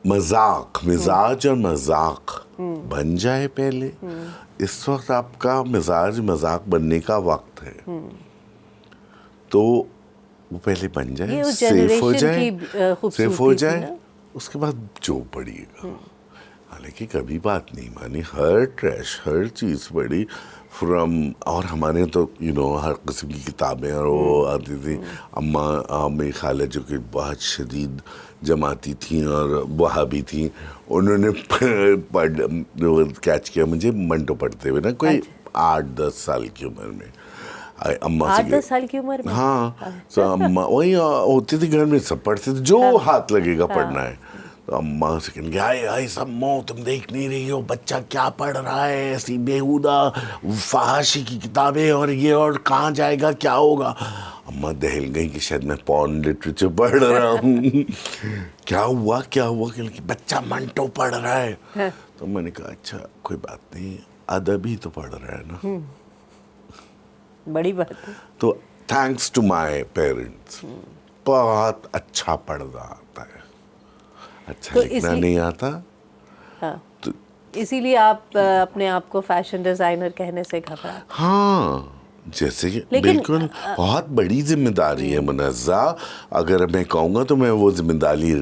مزاج اور مذاق بن جائے پہلے. اس وقت آپ کا مزاج مذاق بننے کا وقت ہے, تو وہ پہلے بن جائے, سیف ہو جائے, اس کے بعد جو پڑھیے گا. حالانکہ کبھی بات نہیں مانی, ہر ٹریش ہر چیز پڑھی فرام. اور ہمارے تو یو نو ہر قسم کی کتابیں اور وہ آتی تھیں. اماں میری خالہ جو کہ بہت شدید جماعتی تھیں اور وہابی تھیں, انہوں نے کیچ کیا مجھے منٹو پڑھتے ہوئے نا, کوئی 8-10 سال کی عمر میں. اماں سے 8-10 سال کی عمر میں؟ ہاں, تو اماں وہی ہوتی تھی گھر میں, سب پڑھتے تھے جو ہاتھ لگے گا پڑھنا ہے. تو اماں سے کہیں گے آئے سمو تم دیکھ نہیں رہی ہو بچہ کیا پڑھ رہا ہے, ایسی بیہودہ فحاشی کی کتابیں, اور یہ اور کہاں جائے گا, کیا ہوگا. اماں دہل گئی کہ شاید میں پورن لٹریچر پڑھ رہا ہوں. کیا ہوا کہ بچہ منٹو پڑھ رہا ہے. تو میں نے کہا اچھا کوئی بات نہیں, ادب ہی تو پڑھ رہا ہے نا, بڑی بات ہے. تو تھینکس ٹو مائی پیرنٹس بہت اچھا پڑھنا آتا ہے, اچھا لکھنا نہیں آتا. اسی لیے آپ اپنے آپ کو فیشن ڈیزائنر کہنے سے گھبراتے. ہاں جیسے کہ بالکل بہت بڑی ذمہ داری ہے منزہ. اگر میں کہوں گا تو میں وہ ذمہ داری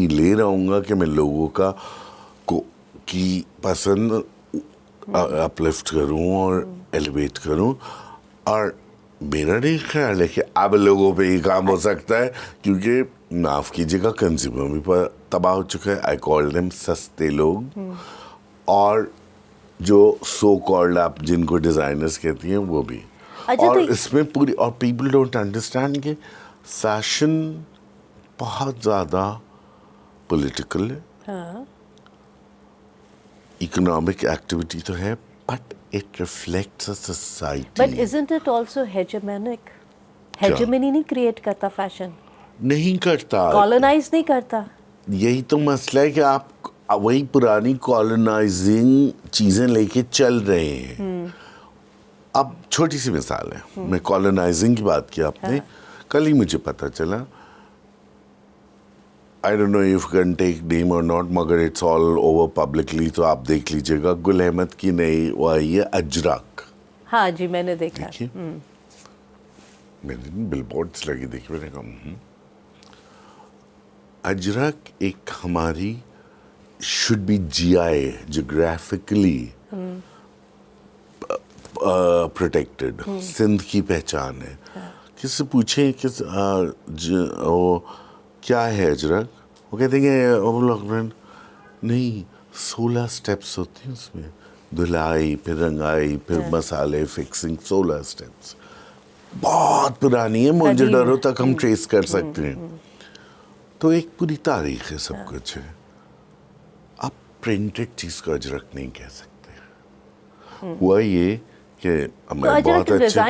لے رہا ہوں گا کہ میں لوگوں کا کی پسند اپلفٹ کروں اور ایلیویٹ کروں. اور میرا نہیں خیال ہے کہ اب لوگوں پہ یہ کام ہو سکتا ہے, کیونکہ معاف کیجیے گا کنزیومر بھی تباہ ہو چکا ہے. آئی کال دیم سستے لوگ, اور جو سو کالڈ آپ جن کو ڈیزائنرز کہتی ہیں وہ بھی. اور اس میں پوری, اور پیپل ڈونٹ انڈرسٹینڈ کہ فیشن بہت زیادہ پولیٹیکل ہے, اکنامک ایکٹیویٹی تو ہے, but it reflects a society. But isn't it also hegemonic? Hegemony نہیں کریٹ کرتا فیشن, نہیں کرتا, کالونائز نہیں کرتا. یہی تو مسئلہ ہے کہ آپ وہی پرانی کالونائزنگ چیزیں لے کے چل رہے ہیں. اب چھوٹی سی مثال ہے, میں کالونائزنگ کی بات کی آپ نے, کل ہی مجھے پتہ چلا, I don't know if you can take name or not, مگر it's all over publicly, تو آپ دیکھ لیجئے گا. گل احمد کی نئی وہ آئی ہے اجرک. ہاں جی میں نے دیکھا. دیکھیے میں نے بل بورڈس لگی دیکھی, میں نے کہا اجرک ایک ہماری should be GI, geographically protected. Sindh کی پہچان ہے. کس سے پوچھیں کہ وہ کیا ہے اجرک, وہ کہتے ہیں نہیں 16 اسٹیپس ہوتے ہیں اس میں, دھلائی پھر رنگائی پھر مسالے فکسنگ, 16 اسٹیپس. بہت پرانی ہے, موہنجودڑو تک ہم ٹریس کر سکتے ہیں. تو ایک پوری تاریخ ہے, سب کچھ ہے. آپ پرنٹڈ چیز کو اجرک نہیں کہہ سکتے. ہوا یہ کہ ہمیں بہت اچھے,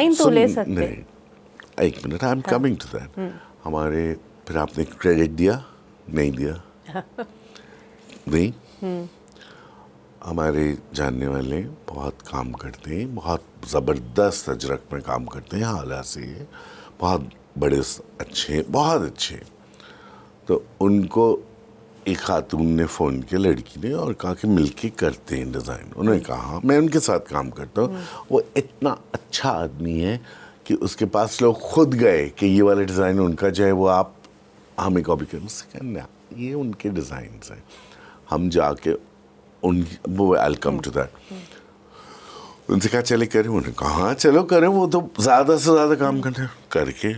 ایک minute, I am coming to that. ہمارے پھر آپ نے کریڈٹ دیا نہیں دیا, نہیں, ہمارے جاننے والے بہت کام کرتے ہیں, بہت زبردست اجرک میں کام کرتے ہیں, حالہ سے بہت بڑے اچھے, بہت اچھے. تو ان کو ایک خاتون نے فون کیا, لڑکی نے, اور کہا کہ مل کے کرتے ہیں ڈیزائن. انہوں نے کہا میں ان کے ساتھ کام کرتا ہوں. وہ اتنا اچھا آدمی ہے کہ اس کے پاس لوگ خود گئے کہ یہ والا ڈیزائن ان کا جو ہے وہ آپ ہمیں کاپی کریں. اس سے کہنا یہ ان کے ڈیزائنس ہیں, ہم جا کے ان وہ آئی کم ٹو دیٹ. ان سے کہا چلے کریں. انہوں نے کہا ہاں چلو کریں, وہ تو زیادہ سے زیادہ کام کرتے ہیں. کر کے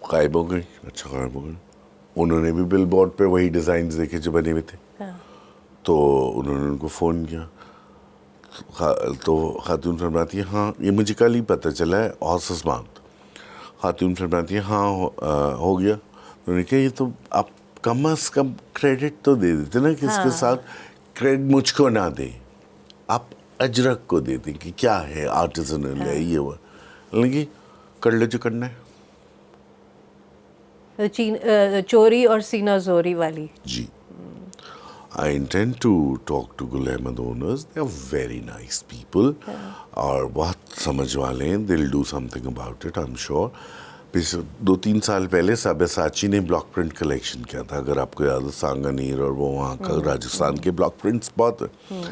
غائب ہو گئی. اچھا غائب ہو گئی. انہوں نے بھی بل بورڈ پہ وہی ڈیزائنز دیکھے جو بنے ہوئے تھے. تو انہوں نے ان کو فون کیا, تو خاتون فرماتی ہے ہاں یہ مجھے کل ہی پتہ چلا ہے, ہارسز ماؤتھ. خاتون فرماتی ہے ہاں ہو گیا. انہوں نے کہا یہ تو آپ کم از کم کریڈٹ تو دے دیتے نا, کہ اس کے ساتھ کریڈٹ مجھ کو نہ دیں, آپ اجرک کو دے دیں کہ کیا ہے, آرٹیزنل ہے, یہ وہ. لیکن کر لو جو کرنا ہے. چوری اور سینہ زوری والی. جی. I intend to talk to Gul Ahmed owners. They are very nice people. اور بہت سمجھ والے ہیں. They'll do something about it, I'm sure. 2-3 سال پہلے سابیساچی نے بلاک پرنٹ کلیکشن کیا تھا, اگر آپ کو یاد ہے, سانگانیر اور وہ وہاں کا راجستھان کے بلاک پرنٹس بہت ہیں.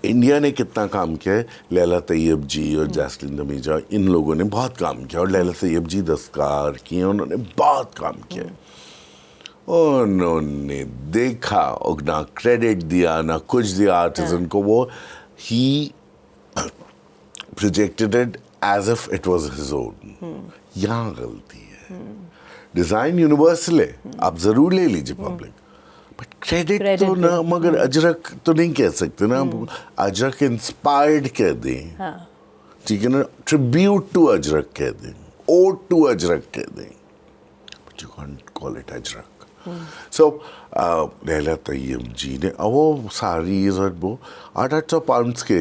انڈیا نے کتنا کام کیا ہے, لیلا طیب جی اور جاسلین دمیجا, ان لوگوں نے بہت کام کیا. اور لیلا طیب جی دستکار کی, انہوں نے بہت کام کیا. انہوں نے دیکھا اور نہ کریڈٹ دیا نہ کچھ دیا آرٹیزن کو. وہ ہی projected it as if it was his own. یہاں غلطی ہے. ڈیزائن یونیورسل ہے, آپ ضرور لے لیجیے پبلک, بٹ کریڈٹ تو نہ, مگر اجرک تو نہیں کہہ سکتے نا. اجرک انسپائرڈ کہہ دیں, ٹھیک ہے نا, ٹریبیوٹ ٹو اجرک کہہ دیں, اوڈ ٹو اجرک کہہ دیں, but you can't call it Ajrak. So Laila Tayyab ji نے وہ ساری وہ 800 پاؤنڈس کے,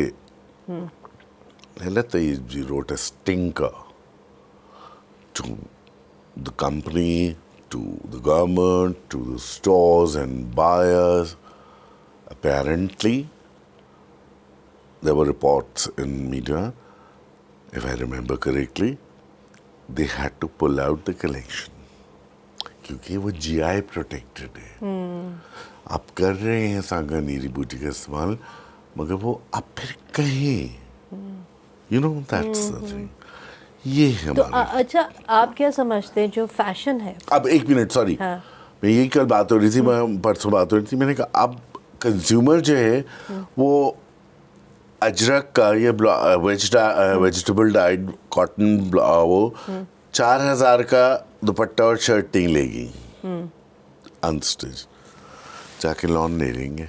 لیلا طیب جی wrote a stinker to the company, to the government, to the stores and buyers. Apparently, there were reports in media, if I remember correctly, they had to pull out the collection. کیونکہ وہ جی آئی protected ہے. آپ کر رہے ہیں سانگانیری بوٹی کا استعمال, مگر وہ آپ پھر کہیں, you know that's the thing. یہ ہے ہمارا. اچھا آپ کیا سمجھتے ہیں جو فیشن ہے. اب ایک منٹ, سوری, میں یہی کل بات ہو رہی تھی, میں پرسوں بات ہو رہی تھی, میں نے کہا اب کنزیومر جو ہے وہ اجرک کا یا ویجیٹیبل ڈائڈ کاٹن وہ 4,000 کا دوپٹہ اور شرٹ نہیں لے گی انسٹچ, جا کے لون لے لیں گے.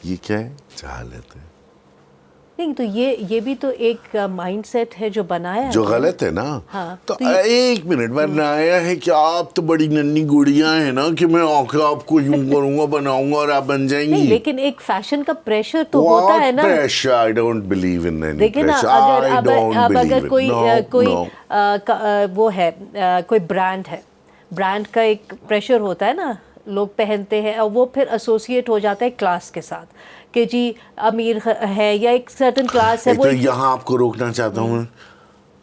یہ کیا ہے, جہالت ہے. نہیں تو یہ بھی تو ایک مائنڈ سیٹ ہے جو بنایا ہے, جو غلط ہے نا. تو ایک منٹ, بنایا ہے کہ آپ تو بڑی ننھی گڑیاں ہیں نا کہ میں آپ کو یوں کروں گا, بناؤں گا اور آپ بن جائیں گی. لیکن ایک فیشن کا پریشر تو ہوتا ہے نا. Pressure, I don't believe in any دیکھیں نا, اگر کوئی وہ ہے, کوئی برانڈ ہے, برانڈ کا ایک پریشر ہوتا ہے نا, لوگ پہنتے ہیں اور وہ پھر ایسوسیٹ ہو جاتا ہے کلاس کے ساتھ کہ جی امیر ہے یا ایک سرٹن کلاس ہے. وہ یہاں آپ کو روکنا چاہتا ہوں,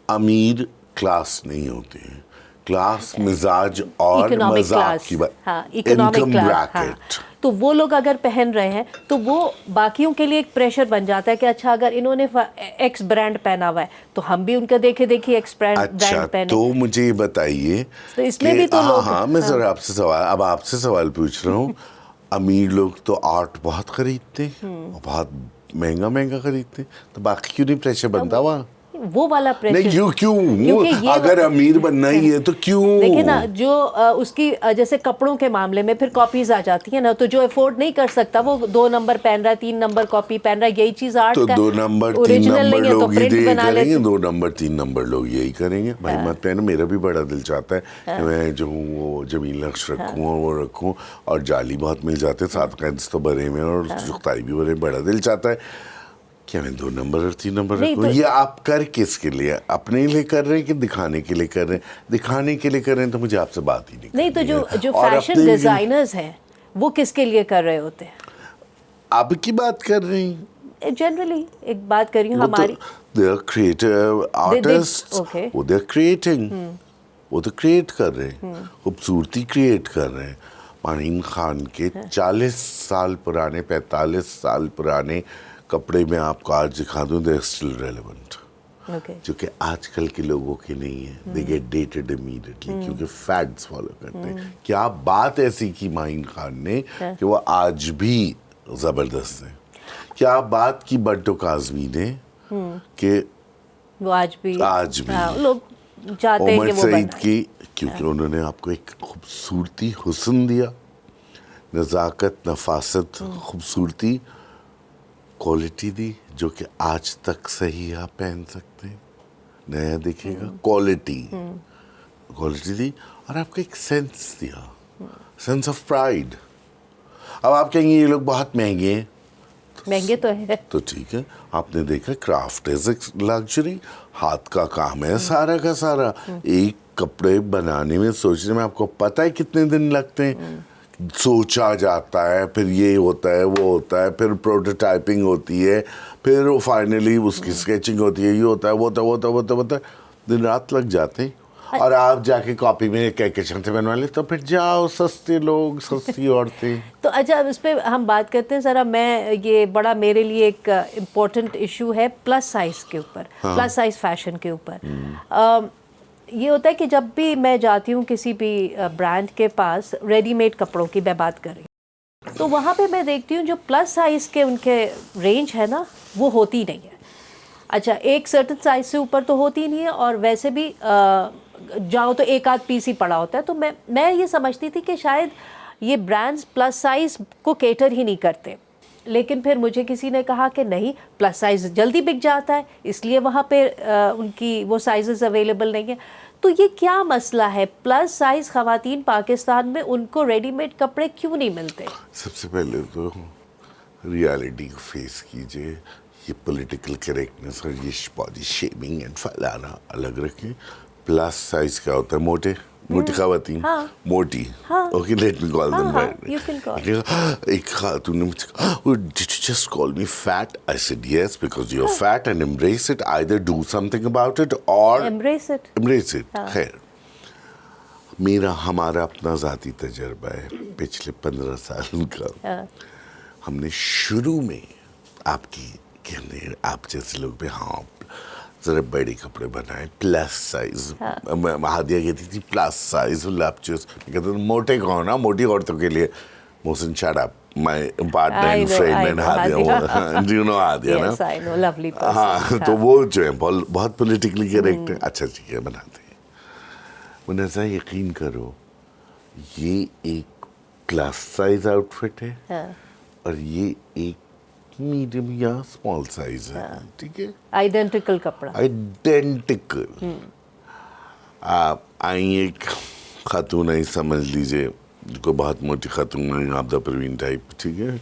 امیر کلاس نہیں ہوتے ہیں, کلاس مزاج اور مذاق کی بات, انکم بریکٹ. تو وہ لوگ اگر پہن رہے ہیں تو وہ باقیوں کے لیے ایک پریشر بن جاتا ہے کہ اچھا اگر انہوں نے ایکس برانڈ پہنا ہوا ہے تو ہم بھی ان کا دیکھے ایکس برانڈ پہنے. تو مجھے یہ بتائیے, تو اس میں بھی تو لوگ, ہاں میں ذرا آپ سے سوال, اب آپ سے سوال پوچھ رہا ہوں, امیر لوگ تو آرٹ بہت خریدتے ہیں اور بہت مہنگا مہنگا خریدتے ہیں, تو باقی کیوں نہیں پریشر بنتا وہاں؟ وہ والا نہیں پریشر کیوں اگر امیر بننا ہی ہے تو کیوں؟ دیکھیں نا, جو اس کی جیسے کپڑوں کے معاملے میں پھر کاپیز آ جاتی ہیں نا, تو جو افورڈ نہیں کر سکتا وہ 2 نمبر پہن رہا ہے, 3 نمبر کاپی پہن رہا ہے, یہی چیز آرٹ تو کا 2 نمبر 3 اوریجنل نمبر نہیں ہے تو لوگ پرنٹ یہی بنا کریں گے, لیتے. 2 نمبر 3 نمبر لوگ یہی کریں گے. بھائی مت پہنو, میرا بھی بڑا دل چاہتا ہے کہ میں جو ہوں وہ جمیل نقش رکھوں اور وہ رکھوں, اور جعلی بہت مل جاتے, 7 قینس تو بھرے میں اور چختائی بھی بھرے, بڑا دل چاہتا ہے کہ میں 2 نمبر اور 3 نمبر رکھوں. یہ آپ کر کس کے لیے, اپنے لیے کر رہے ہیں کہ دکھانے کے لیے کر رہے ہیں؟ دکھانے کے لیے کر رہے ہیں تو مجھے آپ سے بات ہی نہیں. تو جو فیشن ڈیزائنرز ہیں وہ کس کے لیے کر رہے ہوتے ہیں؟ آپ کی بات کر رہی ہیں جنرلی ایک بات کر رہی ہوں ہماری. دے آر کریٹو آرٹسٹ, وہ دے آر کریٹنگ, وہ تو کریٹ کر رہے ہیں, خوبصورتی کریٹ کر رہے ہیں. ماہین خان کے 40 سال پرانے 45 سال پرانے کپڑے میں آپ کو آج دکھا دوں, دے آر اسٹل ریلیونٹ, جو کہ آج کل کے لوگوں کے نہیں ہے. دے گیٹ ڈیٹڈ امیڈیٹلی کیونکہ فیڈس فالو کرتے ہیں. کیا بات ایسی کی ماہین خان نے کہ وہ آج بھی زبردست ہیں. کیا بات کی بنٹو کاظمی نے کہ وہ آج بھی لوگ چاہتے ہیں عمر کہ وہ سعید کی, کیونکہ انہوں نے آپ کو ایک خوبصورتی حسن دیا, نزاکت, نفاست, خوبصورتی, کوالٹی دی, جو کہ آج تک صحیح آپ پہن سکتے ہیں, نیا دکھے گا. کوالٹی دی, اور آپ کو ایک سینس دیا, سینس آف پرائڈ. اب آپ کہیں گے یہ لوگ بہت مہنگے ہیں, مہنگے تو ہے, تو ٹھیک ہے, آپ نے دیکھا کرافٹ از اے لگژری, ہاتھ کا کام ہے سارا کا سارا. ایک کپڑے بنانے میں, سوچنے میں آپ کو پتہ ہے کتنے دن لگتے ہیں, سوچا جاتا ہے, پھر یہ ہوتا ہے وہ ہوتا ہے, پھر پروٹوٹائپنگ ہوتی ہے, پھر وہ فائنلی اس کی اسکیچنگ ہوتی ہے, یہ ہوتا ہے وہ ہوتا ہے, دن رات لگ جاتے ہیں. اور آپ جا کے کاپی میں کیکیشن سے بنوا لیں, تو پھر جاؤ سستے لوگ, سستی عورتیں. تو اچھا اس پہ ہم بات کرتے ہیں ذرا. میں یہ بڑا میرے لیے ایک امپورٹنٹ ایشو ہے پلس سائز کے اوپر, پلس سائز فیشن کے اوپر. یہ ہوتا ہے کہ جب بھی میں جاتی ہوں کسی بھی برانڈ کے پاس, ریڈی میڈ کپڑوں کی میں بات کر رہی ہوں, تو وہاں پہ میں دیکھتی ہوں جو پلس سائز کے ان کے رینج ہے نا وہ ہوتی نہیں ہے. اچھا ایک سرٹن سائز سے اوپر تو ہوتی نہیں ہے, اور ویسے بھی جاؤ تو ایک آدھ پیس ہی پڑا ہوتا ہے. تو میں یہ سمجھتی تھی کہ شاید یہ برانڈز پلس سائز کو کیٹر ہی نہیں کرتے, لیکن پھر مجھے کسی نے کہا کہ نہیں, پلس سائز جلدی بک جاتا ہے, اس لیے وہاں پہ ان کی وہ سائزز اویلیبل نہیں ہیں. تو یہ کیا مسئلہ ہے, پلس سائز خواتین پاکستان میں ان کو ریڈی میڈ کپڑے کیوں نہیں ملتے؟ سب سے پہلے تو ریالٹی کو فیس کیجئے. یہ پولیٹیکل کریکٹنس اور یہ باڈی شیمنگ اینڈ فلانا الگ رکھیں. پلس سائز کیا ہوتا ہے؟ موٹی خواتین, موٹی. Okay, let me call them that. ایک خاتون نے مجھ سے کہا, did you just call me fat? I said yes, because you are fat and embrace it. either do something about it or embrace it. خیر, ہمارا اپنا ذاتی تجربہ ہے پچھلے 15 سال کا. ہم نے شروع میں آپ جیسے لوگ بھی ذرا بڑے کپڑے بنائے پلس سائز. ہادیہ کہتی تھی پلس سائز لیپچوس, کہتے تھے موٹے کون, موٹی عورتوں کے لیے. Mohsin shut up, my partner and friend and Hadiya, you know Hadiya نا. ہاں, تو وہ جو ہے بہت پولیٹیکلی کریکٹ ہے. اچھا ٹھیک ہے, بناتے ہیں. منازع یقین کرو یہ ایک پلس سائز آؤٹ فٹ ہے اور یہ ایک میڈیم یا اسمال سائز ہے. ٹھیک ہے, آئیڈینٹیکل کپڑا, آئیڈینٹیکل. آپ آئیں, ایک خاتون آئی, سمجھ لیجیے کو بہت موٹی خاتون, آبدہ پروین ٹائپ. ٹھیک ہے,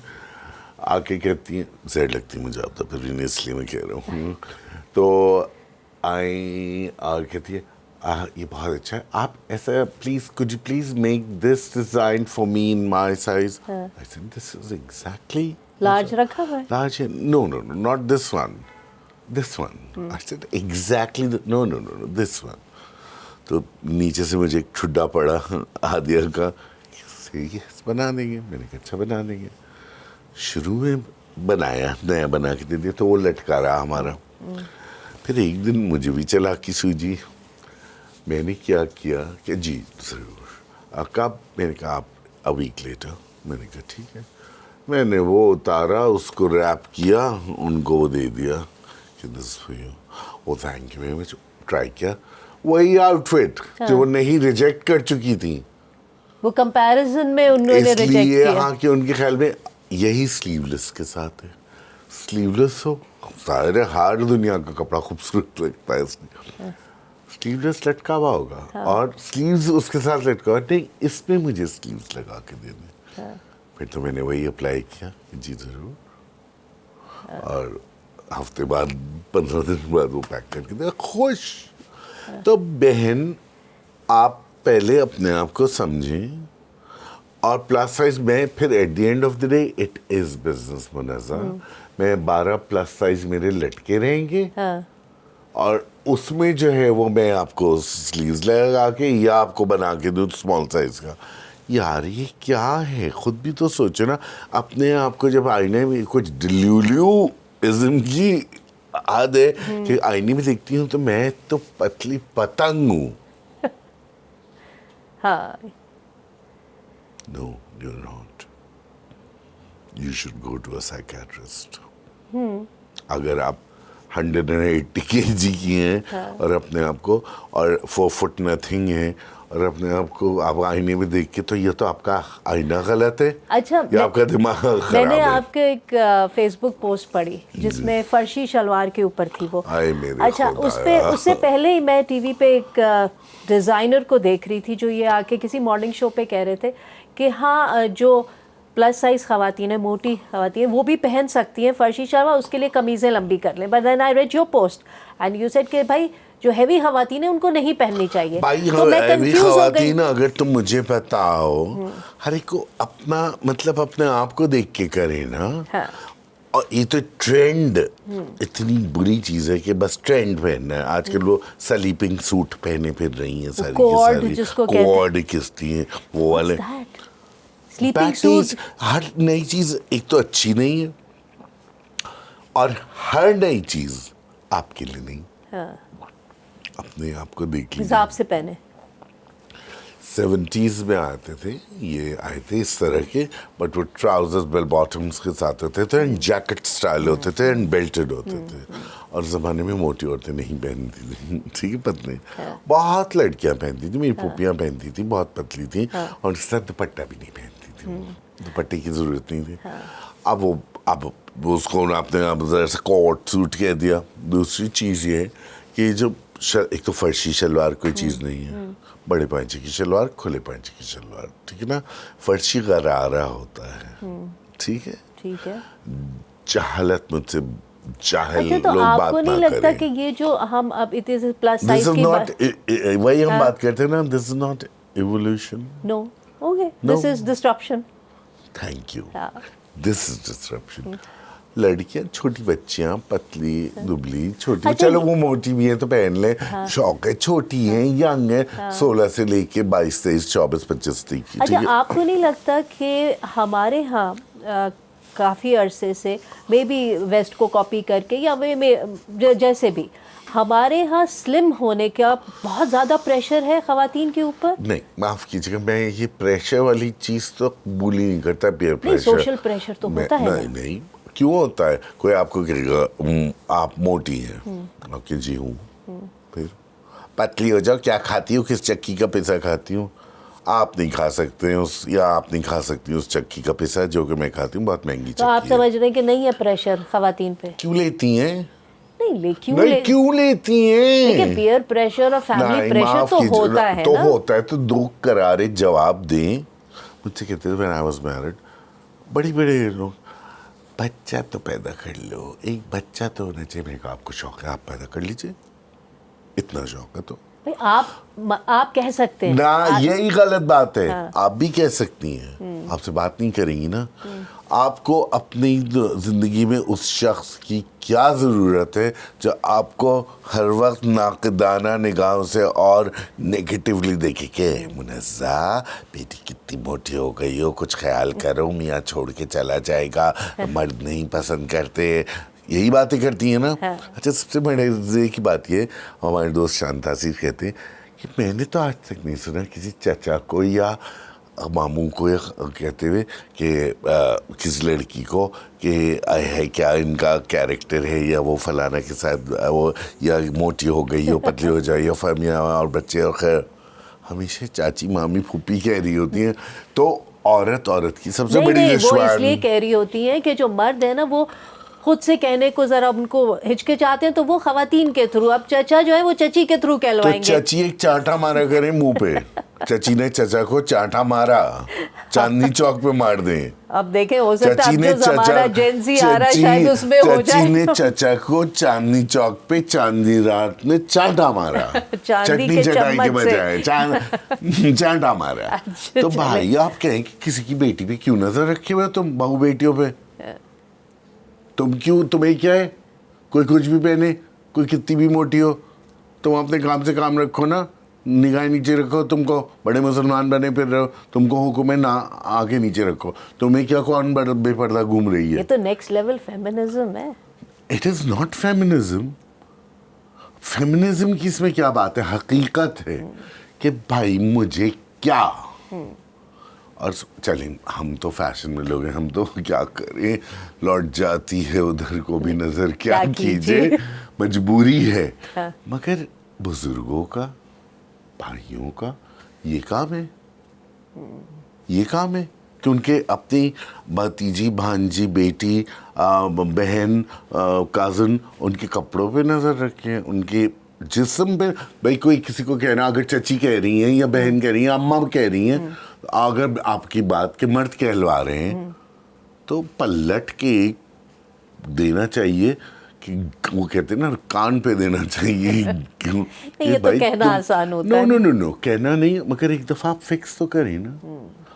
آ کے کہتی ہیں, زیڈ لگتی ہے مجھے آبدہ پروین, اس لیے میں کہہ رہا ہوں. تو آئیں اور کہتی ہے یہ بہت اچھا ہے, آپ ایسا please could you please make this design for me in my size. I said this is exactly large رکھا ہوا ہے. large. No, not this one. I said exactly no, this one. تو نیچے سے مجھے ایک ٹھڈا پڑا ہادیہ کا, yes بنا دیں گے. میں نے کہا اچھا بنا دیں گے. شروع میں بنایا, نیا بنا کے دے دیا, تو وہ لٹکا رہا ہمارا. پھر ایک دن مجھے بھی چلا کی سوجی. میں نے کیا کہ جی ضرور. کب؟ میں نے کہا آپ a week later. میں نے کہا ٹھیک ہے. میں نے وہ اتارا, اس کو ریپ کیا, ان کو وہ دے دیا کہ دس فور یو. وہ thank you very much. Try کیا وہی آؤٹ فٹ جو وہ نہیں ریجیکٹ کر چکی تھی, وہ کمپیریزن میں انہوں نے اس ریجیکٹ لیے کیا. ہاں کہ ان کے خیال میں یہی سلیو لیس کے ساتھ ہے. سلیو لیس ہو ظاہر ہے ہر دنیا کا کپڑا خوبصورت لگتا ہے, اس میں سلیو لیس لٹکا ہوا ہوگا اور سلیوز اس کے ساتھ لٹکا ہوا, نہیں اس میں مجھے سلیوز لگا کے دینے. پھر تو میں نے وہی اپلائی کیا, جی ضرور. اور ہفتے بعد 15 دن بعد وہ پیک کر کے دیا, خوش. تو بہن آپ پہلے اپنے آپ کو سمجھیں, اور پلس سائز میں پھر at the end of the day it is business منازع. میں 12 پلس سائز میرے لٹکے رہیں گے, اور اس میں جو ہے وہ میں آپ کو سلیوز لگا کے یا آپ کو بنا کے دوں اسمال سائز کا. یار یہ کیا ہے, خود بھی تو سوچو نا اپنے آپ کو. جب آئینے میں کچھ ڈلیولیوزم کی عادت ہے کہ آئینے میں دیکھتی ہوں تو میں تو پتلی پتنگ ہوں. ہاں No, you're not. You should go to a psychiatrist. اگر آپ 180 kg کی ہیں اور اپنے آپ کو, اور 4 foot nothing ہیں, اور اپنے آپ کو آپ آئینے میں دیکھ کے, تو یہ تو آپ کا آئینہ غلط ہے. اچھا, یا آپ کا دماغ خراب ہے. میں نے آپ کے ایک فیس بک پوسٹ پڑھی جس میں فرشی شلوار کے اوپر تھی وہ. اچھا, اس سے پہلے ہی میں ٹی وی پہ ایک ڈیزائنر کو دیکھ رہی تھی جو یہ آ کے کسی مارننگ شو پہ کہہ رہے تھے کہ ہاں جو پلس سائز خواتین ہیں, موٹی خواتین, وہ بھی پہن سکتی ہیں فرشی شلوار, اس کے لیے قمیضیں لمبی کر لیں. But then I read your post and you said کہ بھائی جو ہیوی خواتین ہیں ان کو نہیں پہننی چاہیے. تو میں کنفیوز ہو گئی. اگر تم مجھے بتاؤ, ہر ایک کو اپنا مطلب اپنے آپ کو دیکھ کے کرے نا. اور یہ تو ٹرینڈ اتنی بری چیز ہے کہ بس ٹرینڈ پہننا ہے. آج کل وہ سلیپنگ سوٹ پہنے پھر رہی ہیں ساری کی ساری, کوڈ کستی ہیں وہ والے. ہر نئی چیز ایک تو اچھی نہیں ہے, اور ہر نئی چیز آپ کے لیے نہیں. اپنے آپ کو دیکھ لیجیے. حساب سے پہنے. 70s میں آتے تھے, یہ آئے تھے اس طرح کے, بٹ وہ ٹراؤزرز بیل باٹمس کے ساتھ ہوتے تھے, اینڈ جیکٹ سٹائل ہوتے تھے, اینڈ بیلٹڈ ہوتے تھے. اور زمانے میں موٹی عورتیں نہیں پہنتی تھیں, ٹھیک ہے, پتلی. بہت لڑکیاں پہنتی تھیں, میری پھوپھیاں پہنتی تھیں, بہت پتلی تھیں, اور اس طرح دوپٹہ بھی نہیں پہنتی تھی, دوپٹے کی ضرورت نہیں تھی. اب اس کو آپ نے ذرا سا کوٹ سوٹ کہہ دیا. دوسری چیز یہ ہے کہ جو ایک تو فرشی شلوار کوئی چیز نہیں ہے, بڑے پائنچے کی شلوار, کھلے پائنچے کی شلوار, ٹھیک ہے نا. فرشی غرارہ ہوتا ہے, ٹھیک ہے. ٹھیک ہے. جہالت مجھ سے جاہل اچھا, تو لوگ آپ بات کو نہ نہیں لگتا کریں. کہ یہ جو ہم اب اتنے پلس سائز کی وہی ہم بات کرتے ہیں نا, this is not evolution. No, okay, this is disruption. Thank you. This is disruption. لڑکیاں, چھوٹی بچیاں, پتلی دبلی چھوٹی, چلو وہ موٹی بھی ہیں تو پہن لیں, شوق ہے, چھوٹی ہیں, ینگ ہیں, 16 سے لے کے 22 23 24 25 تک. اچھا, آپ کو نہیں لگتا کہ ہمارے ہاں کافی عرصے سے مے بی ویسٹ کو کاپی کر کے یا جیسے بھی ہمارے ہاں سلم ہونے کا بہت زیادہ پریشر ہے خواتین کے اوپر؟ نہیں, معاف کیجیے گا, میں یہ پریشر والی چیز تو قبول ہی نہیں کرتا. پیئر پریشر, سوشل پریشر تو ہوتا ہے. نہیں, کیوں ہوتا ہے؟ کوئی آپ کو کہے گا آپ موٹی ہیں, آپ کہ جی ہوں, پھر پتلی ہو جاؤ, کیا کھاتی ہوں, کس چکی کا پیسہ کھاتی ہوں. آپ نہیں کھا سکتے اس, یا آپ نہیں کھا سکتی اس چکی کا پیسہ جو کہ میں کھاتی ہوں, بہت مہنگی چکی ہے. تو آپ سمجھ رہے ہیں کہ نہیں ہے پریشر خواتین پہ؟ کیوں لیتی ہیں؟ نہیں, کیوں لیتی ہیں؟ دیکھیں, پیئر پریشر اور فیملی پریشر تو ہوتا ہے نا. تو ہوتا ہے, تو دو کرارے جواب دیں. مجھ سے کہتے تھے when I was married, بڑے لوگ, بچہ تو پیدا کر لو, ایک بچہ تو ہونا چاہیے. میں کہا آپ کو شوق ہے, آپ پیدا کر لیجیے, اتنا شوق ہے تو. آپ کہہ سکتے ہیں نا, یہی غلط بات ہے. آپ بھی کہہ سکتی ہیں, آپ سے بات نہیں کریں گی نا. آپ کو اپنی زندگی میں اس شخص کی کیا ضرورت ہے جو آپ کو ہر وقت ناقدانہ نگاہوں سے اور نیگیٹیولی دیکھے کہ منزہ بیٹی کتنی موٹی ہو گئی ہو, کچھ خیال کرو, میاں چھوڑ کے چلا جائے گا, مرد نہیں پسند کرتے, یہی باتیں کرتی ہیں نا. اچھا, سب سے بڑے مزے کی بات یہ, ہمارے دوست شانتا صرف کہتے ہیں کہ میں نے تو آج تک نہیں سنا کسی چچا کو یا ماموں کو کہتے ہوئے کہ کسی لڑکی کو کہ ہے کیا ان کا کیریکٹر ہے یا وہ فلانا کے ساتھ وہ یا موٹی ہو گئی یا پتلی ہو جائے یا فیملیاں اور بچے اور خیر ہمیشہ چاچی مامی پھوپھی کہہ رہی ہوتی ہیں. تو عورت کی سب سے بڑی وہ دشوار اس لیے کہہ رہی ہوتی ہیں کہ جو مرد ہے نا وہ خود سے کہنے کو ذرا ان کو ہچکچاتے ہیں تو وہ خواتین کے تھرو. اب چچا جو ہے وہ چچی کے تھرو تو کہلوائیں گے. چچی ایک چانٹا مارا کریں منہ پہ. چچی نے چچا کو چانٹا مارا, چاندنی چوک پہ مار دیں. اب دیکھیں ہو سکتا ہے اب جو زمانہ جین زی آ رہا ہے شاید اس میں ہو جائے. چچی نے چچا کو چاندنی چوک پہ چاندنی رات میں چانٹا مارا, چٹنی چٹائی کے بجائے چانٹا مارا. تو بھائی آپ کہیں کہ کسی کی بیٹی پہ کیوں نظر رکھے ہوئے تم بہو بیٹیوں پہ؟ تم کیوں, تمہیں کیا ہے, کوئی کچھ بھی پہنے, کوئی کتنی بھی موٹی ہو, تم اپنے کام سے کام رکھو نا, نگاہ نیچے رکھو. تم کو بڑے مسلمان بنے پھر رہو, تم کو حکم ہے نہ آگے نیچے رکھو. تمہیں کیا کون بے پردہ گھوم رہی ہے؟ یہ تو نیکسٹ لیول فیمنزم ہے. It is not feminism. Feminism کی اس میں کیا بات ہے؟ حقیقت ہے کہ بھائی مجھے کیا. اور چلیں ہم تو فیشن میں لوگ ہیں, ہم تو کیا کریں, لوٹ جاتی ہے ادھر کو بھی نظر, کیا کیجئے, مجبوری ہے. مگر بزرگوں کا, بھائیوں کا یہ کام ہے, یہ کام ہے کہ ان کے اپنی بھتیجی, بھانجی, بیٹی, بہن, کازن, ان کے کپڑوں پہ نظر رکھیں, ان کے جسم پہ. بھائی کوئی کسی کو کہنا, اگر چچی کہہ رہی ہیں یا بہن کہہ رہی ہیں, اماں کہہ رہی ہیں, اگر آپ کی بات کے مرد کہلوا رہے ہیں تو پلٹ کے دینا چاہیے کہ وہ کہتے ہیں نا کان پہ دینا چاہیے. یہ تو کہنا آسان ہوتا ہے. نو کہنا نہیں, مگر ایک دفعہ آپ فکس تو کریں نا.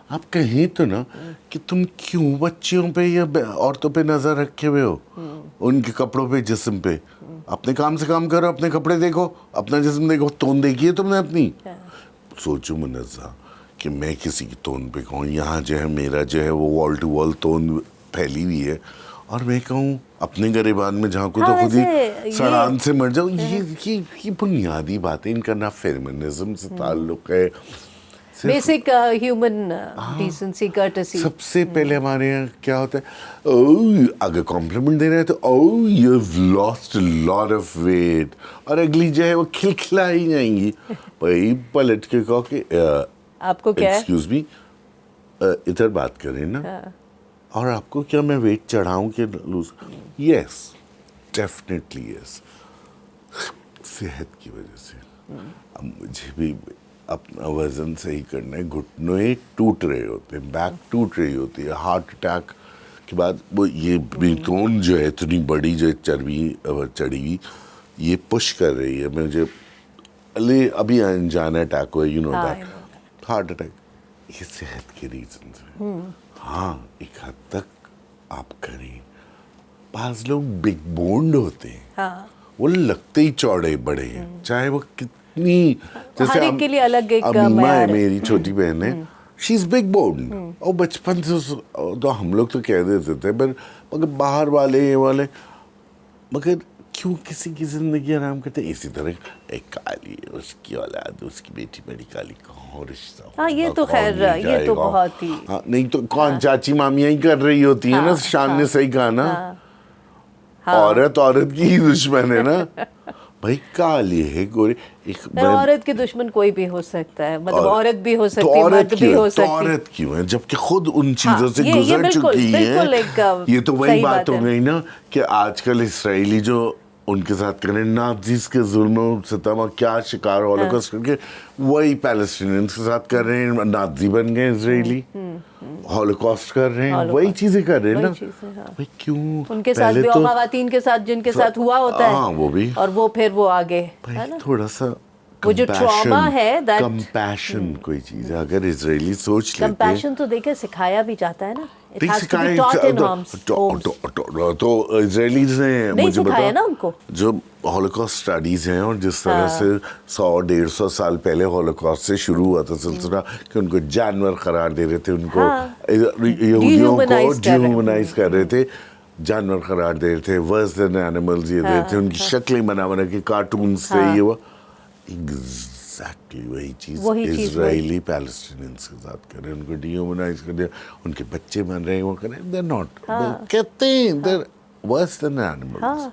آپ کہیں تو نا کہ تم کیوں بچیوں پہ یا عورتوں پہ نظر رکھے ہوئے ہو, ان کے کپڑوں پہ, جسم پہ. اپنے کام سے کام کرو, اپنے کپڑے دیکھو, اپنا جسم دیکھو. تون دیکھی ہے تم نے اپنی؟ سوچو منزہ کہ میں کسی کی تون پہ کہوں, یہاں جو ہے میرا جو ہے وہ وال ٹو وال تون پھیلی ہوئی ہے, اور میں کہوں اپنے گریبان میں جھانکو تو خود ہی سڑان سے مر جاؤں. یہ بنیادی باتیں, ان کا نہ فیمنزم سے تعلق ہے. Basic human decency, courtesy. سب سے پہلے ہمارے یہاں کیا ہوتا ہے, اگر کمپلیمنٹ دے رہے ہیں تو you have lost lot of weight, اور اگلی جو ہے وہ کھلکھلائی جائیں گی. بھائی پلٹ کے کہو کہ آپ کو کیا ہے, ایکسکیوز می, ادھر بات کریں نا, اور آپ کو کیا میں ویٹ چڑھاؤں کہ لوز؟ یس, ڈیفینیٹلی یس, صحت کی وجہ سے. اب مجھے بھی اپنا وزن صحیح کرنا ہے, گھٹنے ٹوٹ رہے ہوتے ہیں, بیک ٹوٹ رہی ہوتی ہے, ہارٹ اٹیک کے بعد وہ یہ بیتون جو ہے اتنی بڑی جو چربی چڑھی ہوئی, یہ پش کر رہی ہے مجھے. ابھی انجانا اٹیک ہوا, you know that, heart attack. یہ صحت کے ریزنز ہیں. ہاں ایک حد تک آپ کریں. بعض لوگ بگ بونڈ ہوتے ہیں, وہ لگتے ہی چوڑے بڑے ہیں, چاہے وہ کتنی, ہر ایک کے لیے الگ ایک امیمہ ہے میری چھوٹی بہن ہے, شی از بگ بونڈ. اور بچپن سے تو ہم لوگ تو کہہ دیتے تھے, مگر باہر والے یہ والے, مگر کیوں کسی کی زندگی آرام کرتے ہیں. اسی طرح ایک کالی, اس کی اولاد, اس کی بیٹی میری کالی, کہاں رشتہ. ہاں یہ تو خیر, یہ تو بہت ہی, نہیں تو کون, چاچی مامیاں ہی کر رہی ہوتی ہیں نا. شان نے صحیح کہا نا, عورت کی ہی دشمن ہے نا. بھائی کالی ہے, گوری, عورت کے دشمن کوئی بھی ہو سکتا ہے, مطلب عورت بھی ہو سکتی ہے, مرد بھی ہو سکتی ہے. عورت کیوں ہے جبکہ خود ان چیزوں سے گزر چکی ہے. یہ تو وہی بات ہو گئی نا کہ آج کل اسرائیلی جو ان کے ساتھ کر رہے ہیں, نازیز کے ظلم و ستم کیا شکار ہولوکاسٹ کر کے, وہی پیلسٹینینز کے ساتھ کر رہے ہیں. نازی بن گئے اسرائیلی, ہولوکاسٹ کر رہے ہیں, وہی چیزیں کر رہے ہیں نا. بھائی کیوں ان کے ساتھ بھی, خواتین کے ساتھ جن کے ساتھ ہوا ہوتا ہے, ہاں وہ بھی, اور وہ پھر وہ آگے تھوڑا سا وہ جو ٹراما ہے, کمپیشن کوئی چیز ہے. اگر اسرائیلی سوچ لیتے, کمپیشن تو دیکھیں سکھایا بھی جاتا ہے نا, تو اسرائیلیز نے مجھے سکھایا نا ان کو, جو ہولوکاسٹ اسٹڈیز ہیں, اور جس طرح سے 100-150 سال پہلے ہولوکاسٹ سے شروع ہوا تھا سلسلہ, کہ ان کو جانور قرار دے رہے تھے, ان کو یہودیوں کو ڈیہیومنائز کر رہے تھے, جانور قرار دے رہے تھے, ورس دین اینیملز یہ دے رہے تھے, ان کی شکلیں بنا کے کارٹونز سے, یہ وہ ایگزیکٹلی وہی چیز وہی چیز اسرائیلی پیلسٹینینس کے ساتھ کریں, ان کو ڈی ہیومنائز کر دیا, ان کے بچے بن رہے ہیں, وہ کریں, دے ناٹ کہتے ہیں دے ورس دین اینیملز.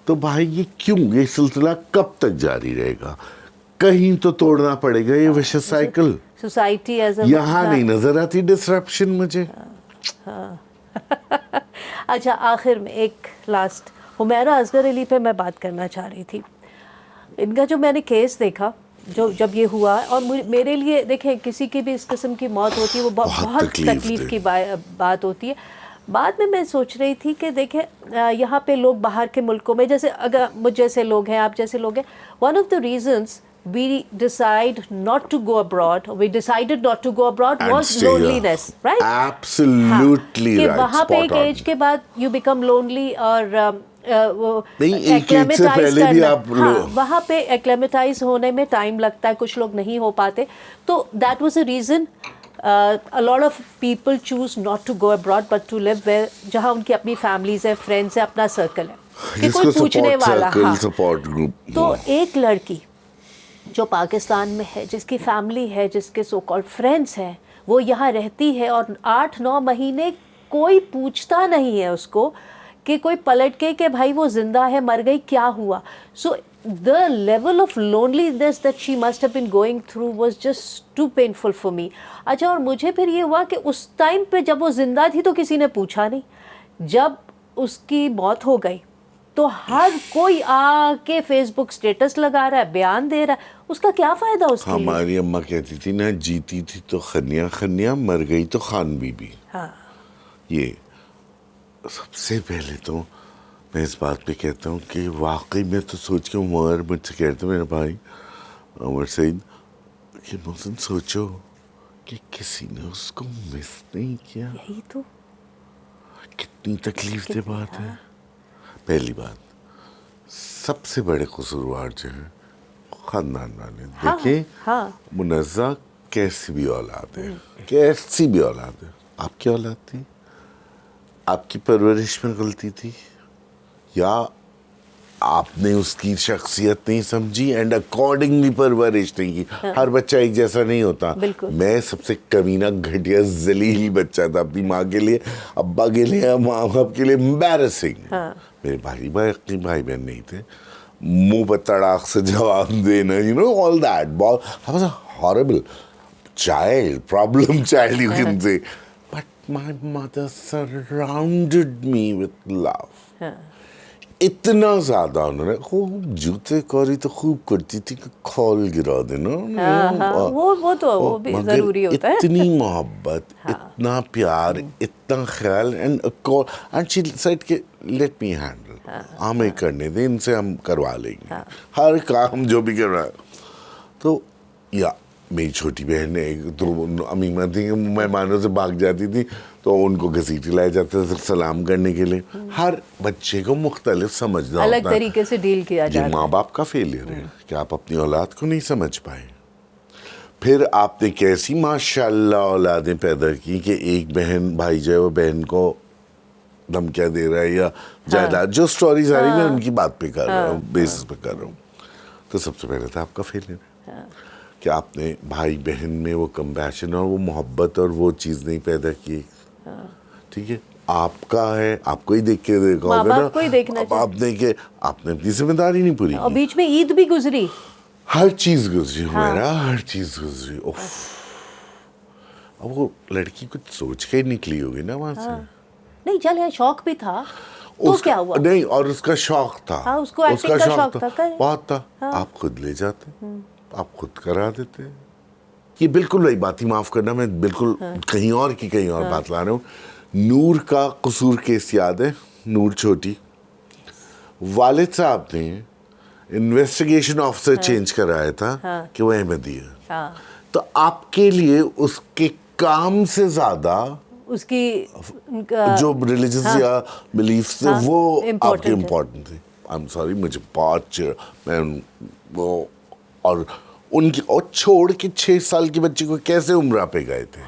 تو بھائی یہ کیوں, یہ سلسلہ کب تک جاری رہے گا؟ کہیں تو توڑنا پڑے گا یہ vicious cycle. Society as a یہاں نہیں نظر آتی ڈسرپشن مجھے. اچھا آخر میں ایک لاسٹ حمیرہ اصغر علی پہ میں بات کرنا چاہ رہی تھی. ان کا جو میں نے کیس دیکھا جب یہ ہوا, اور میرے لیے دیکھیں کسی کی بھی اس قسم کی موت ہوتی ہے وہ بہت تکلیف کی بات ہوتی ہے. بعد میں سوچ رہی تھی کہ دیکھیں یہاں پہ لوگ باہر کے ملکوں میں, جیسے اگر مجھ جیسے لوگ ہیں, آپ جیسے لوگ ہیں, one of the reasons we decided not to go abroad was loneliness, right? Absolutely کہ right. وہاں پہ ایک ایج کے بعد you become lonely اور ایک سے پہلے بھی آپ وہاں پہ ایکلیمیٹائز ہونے میں ٹائم لگتا ہے, کچھ لوگ نہیں ہو پاتے. تو that was a reason a lot of people choose not to go abroad but to live where جہاں ان کی اپنی فیملیز ہیں, فرینڈس ہیں, اپنا سرکل ہے, کہ کوئی پوچھنے والا. Support group. تو ایک لڑکی جو پاکستان میں ہے, جس کی فیملی ہے, جس کے سو کال فرینڈس ہیں, وہ یہاں رہتی ہے اور 8-9 مہینے کوئی پوچھتا نہیں ہے اس کو کہ کوئی پلٹ کے کہ بھائی وہ زندہ ہے, مر گئی, کیا ہوا. سو the level of loneliness that she must have been going through was just too painful for me. اچھا, اور مجھے پھر یہ ہوا کہ اس ٹائم پہ جب وہ زندہ تھی تو کسی نے پوچھا نہیں, جب اس کی موت ہو گئی تو ہر کوئی آ کے فیس بک سٹیٹس لگا رہا ہے, بیان دے رہا ہے. اس کا کیا فائدہ اس کے لیے؟ ہماری اماں کہتی تھی نا, جیتی تھی تو خنیا خنیا, مر گئی تو خان بی بی. یہ سب سے پہلے تو میں اس بات پہ کہتا ہوں کہ واقعی میں تو سوچ کے عمر مجھ سے کہتے میرے بھائی عمر سعید کہ محسن سوچو کہ کسی نے اس کو مس نہیں کیا. یہی تو کتنی تکلیف دہ بات ہے. پہلی بات, سب سے بڑے قصوروار جو ہیں خاندان والے. دیکھیں منزہ کیسی بھی اولاد ہے, کیسی بھی اولاد ہے, آپ کی اولاد تھی, آپ کی پرورش میں غلطی تھی, یا آپ نے اس کی شخصیت نہیں سمجھی اینڈ اکارڈنگلی پرورش نہیں کی. ہر بچہ ایک جیسا نہیں ہوتا. میں سب سے کمینہ گھٹیا ذلیل بچہ تھا اپنی ماں کے لیے, ابا کے لیے, ماں باپ کے لیے امبیرسنگ. میرے بھائی بہن نہیں تھے, منہ پر تڑاک سے جواب دینا, you know all that. I was a horrible child, problem child you can say. But my mother surrounded me with love. اتنا زیادہ انہوں نے خوب جوتے کوری تو خوب کرتی تھی کہ کھول گرا دینا, وہ تو وہ بھی ضروری ہوتا ہے. اتنی محبت, اتنا پیار, اتنا خیال. اینڈ شی سیڈ کہ لیٹ می ہینڈل, ہمیں کرنے دیں, ان سے ہم کروا لیں گے ہر کام جو بھی کرنا ہے. تو یا میری چھوٹی بہن ایک تو امیمہ تھی, مہمانوں سے بھاگ جاتی تھی تو ان کو گھسیٹ لائے جاتے تھے سلام کرنے کے لیے. ہر بچے کو مختلف سمجھنا ہوتا ہے, الگ طریقے سے ڈیل کیا جاتا ہے. یہ ماں باپ کا فیلئر ہے کہ آپ اپنی اولاد کو نہیں سمجھ پائے. پھر آپ نے کیسی ماشاء اللہ اولادیں پیدا کی کہ ایک بہن بھائی جو ہے وہ بہن کو دھمکیاں دے رہا ہے یا جائیداد, جو سٹوریز آ رہی میں ان کی بات پہ کر رہا ہوں, بیسس پہ کر رہا ہوں. تو سب سے پہلے تھا آپ کا فیلئر ہے کہ آپ نے بھائی بہن میں وہ کمپیشن اور وہ محبت اور وہ چیز نہیں پیدا کی. ٹھیک ہے, آپ کا ہے, آپ کو ہی دیکھ کے دیکھا ہوگا نا, آپ نے کہ آپ نے اپنی ذمہ داری نہیں پوری کی. بیچ میں عید بھی گزری, ہر چیز گزری میرا, ہر چیز گزری. اب وہ لڑکی کچھ سوچ کے نکلی ہوگی نا وہاں سے. نہیں چلے, شوق بھی تھا تو کیا ہوا. نہیں, اور اس کا شوق تھا, اس کا شوق تھا بہت تھا. آپ خود لے جاتے, آپ خود کرا دیتے. یہ بالکل وہی بات ہی, معاف کرنا میں بالکل کہیں اور کی کہیں اور بات لا رہا ہوں. نور کا قصور کیس یاد ہے, نور چھوٹی, والد صاحب نے انویسٹیگیشن آفیسر چینج کرایا تھا کہ وہ احمدی ہے. تو آپ کے لیے اس کے کام سے زیادہ اس کی جو ریلیجس یا بلیفس تھے وہ آپ کے امپورٹنٹ تھے. آئی ایم سوری, مجھے بہت میں وہ اور ان کی, اور چھوڑ کے 6 سال کی بچی کو کیسے عمرہ پہ گئے تھے.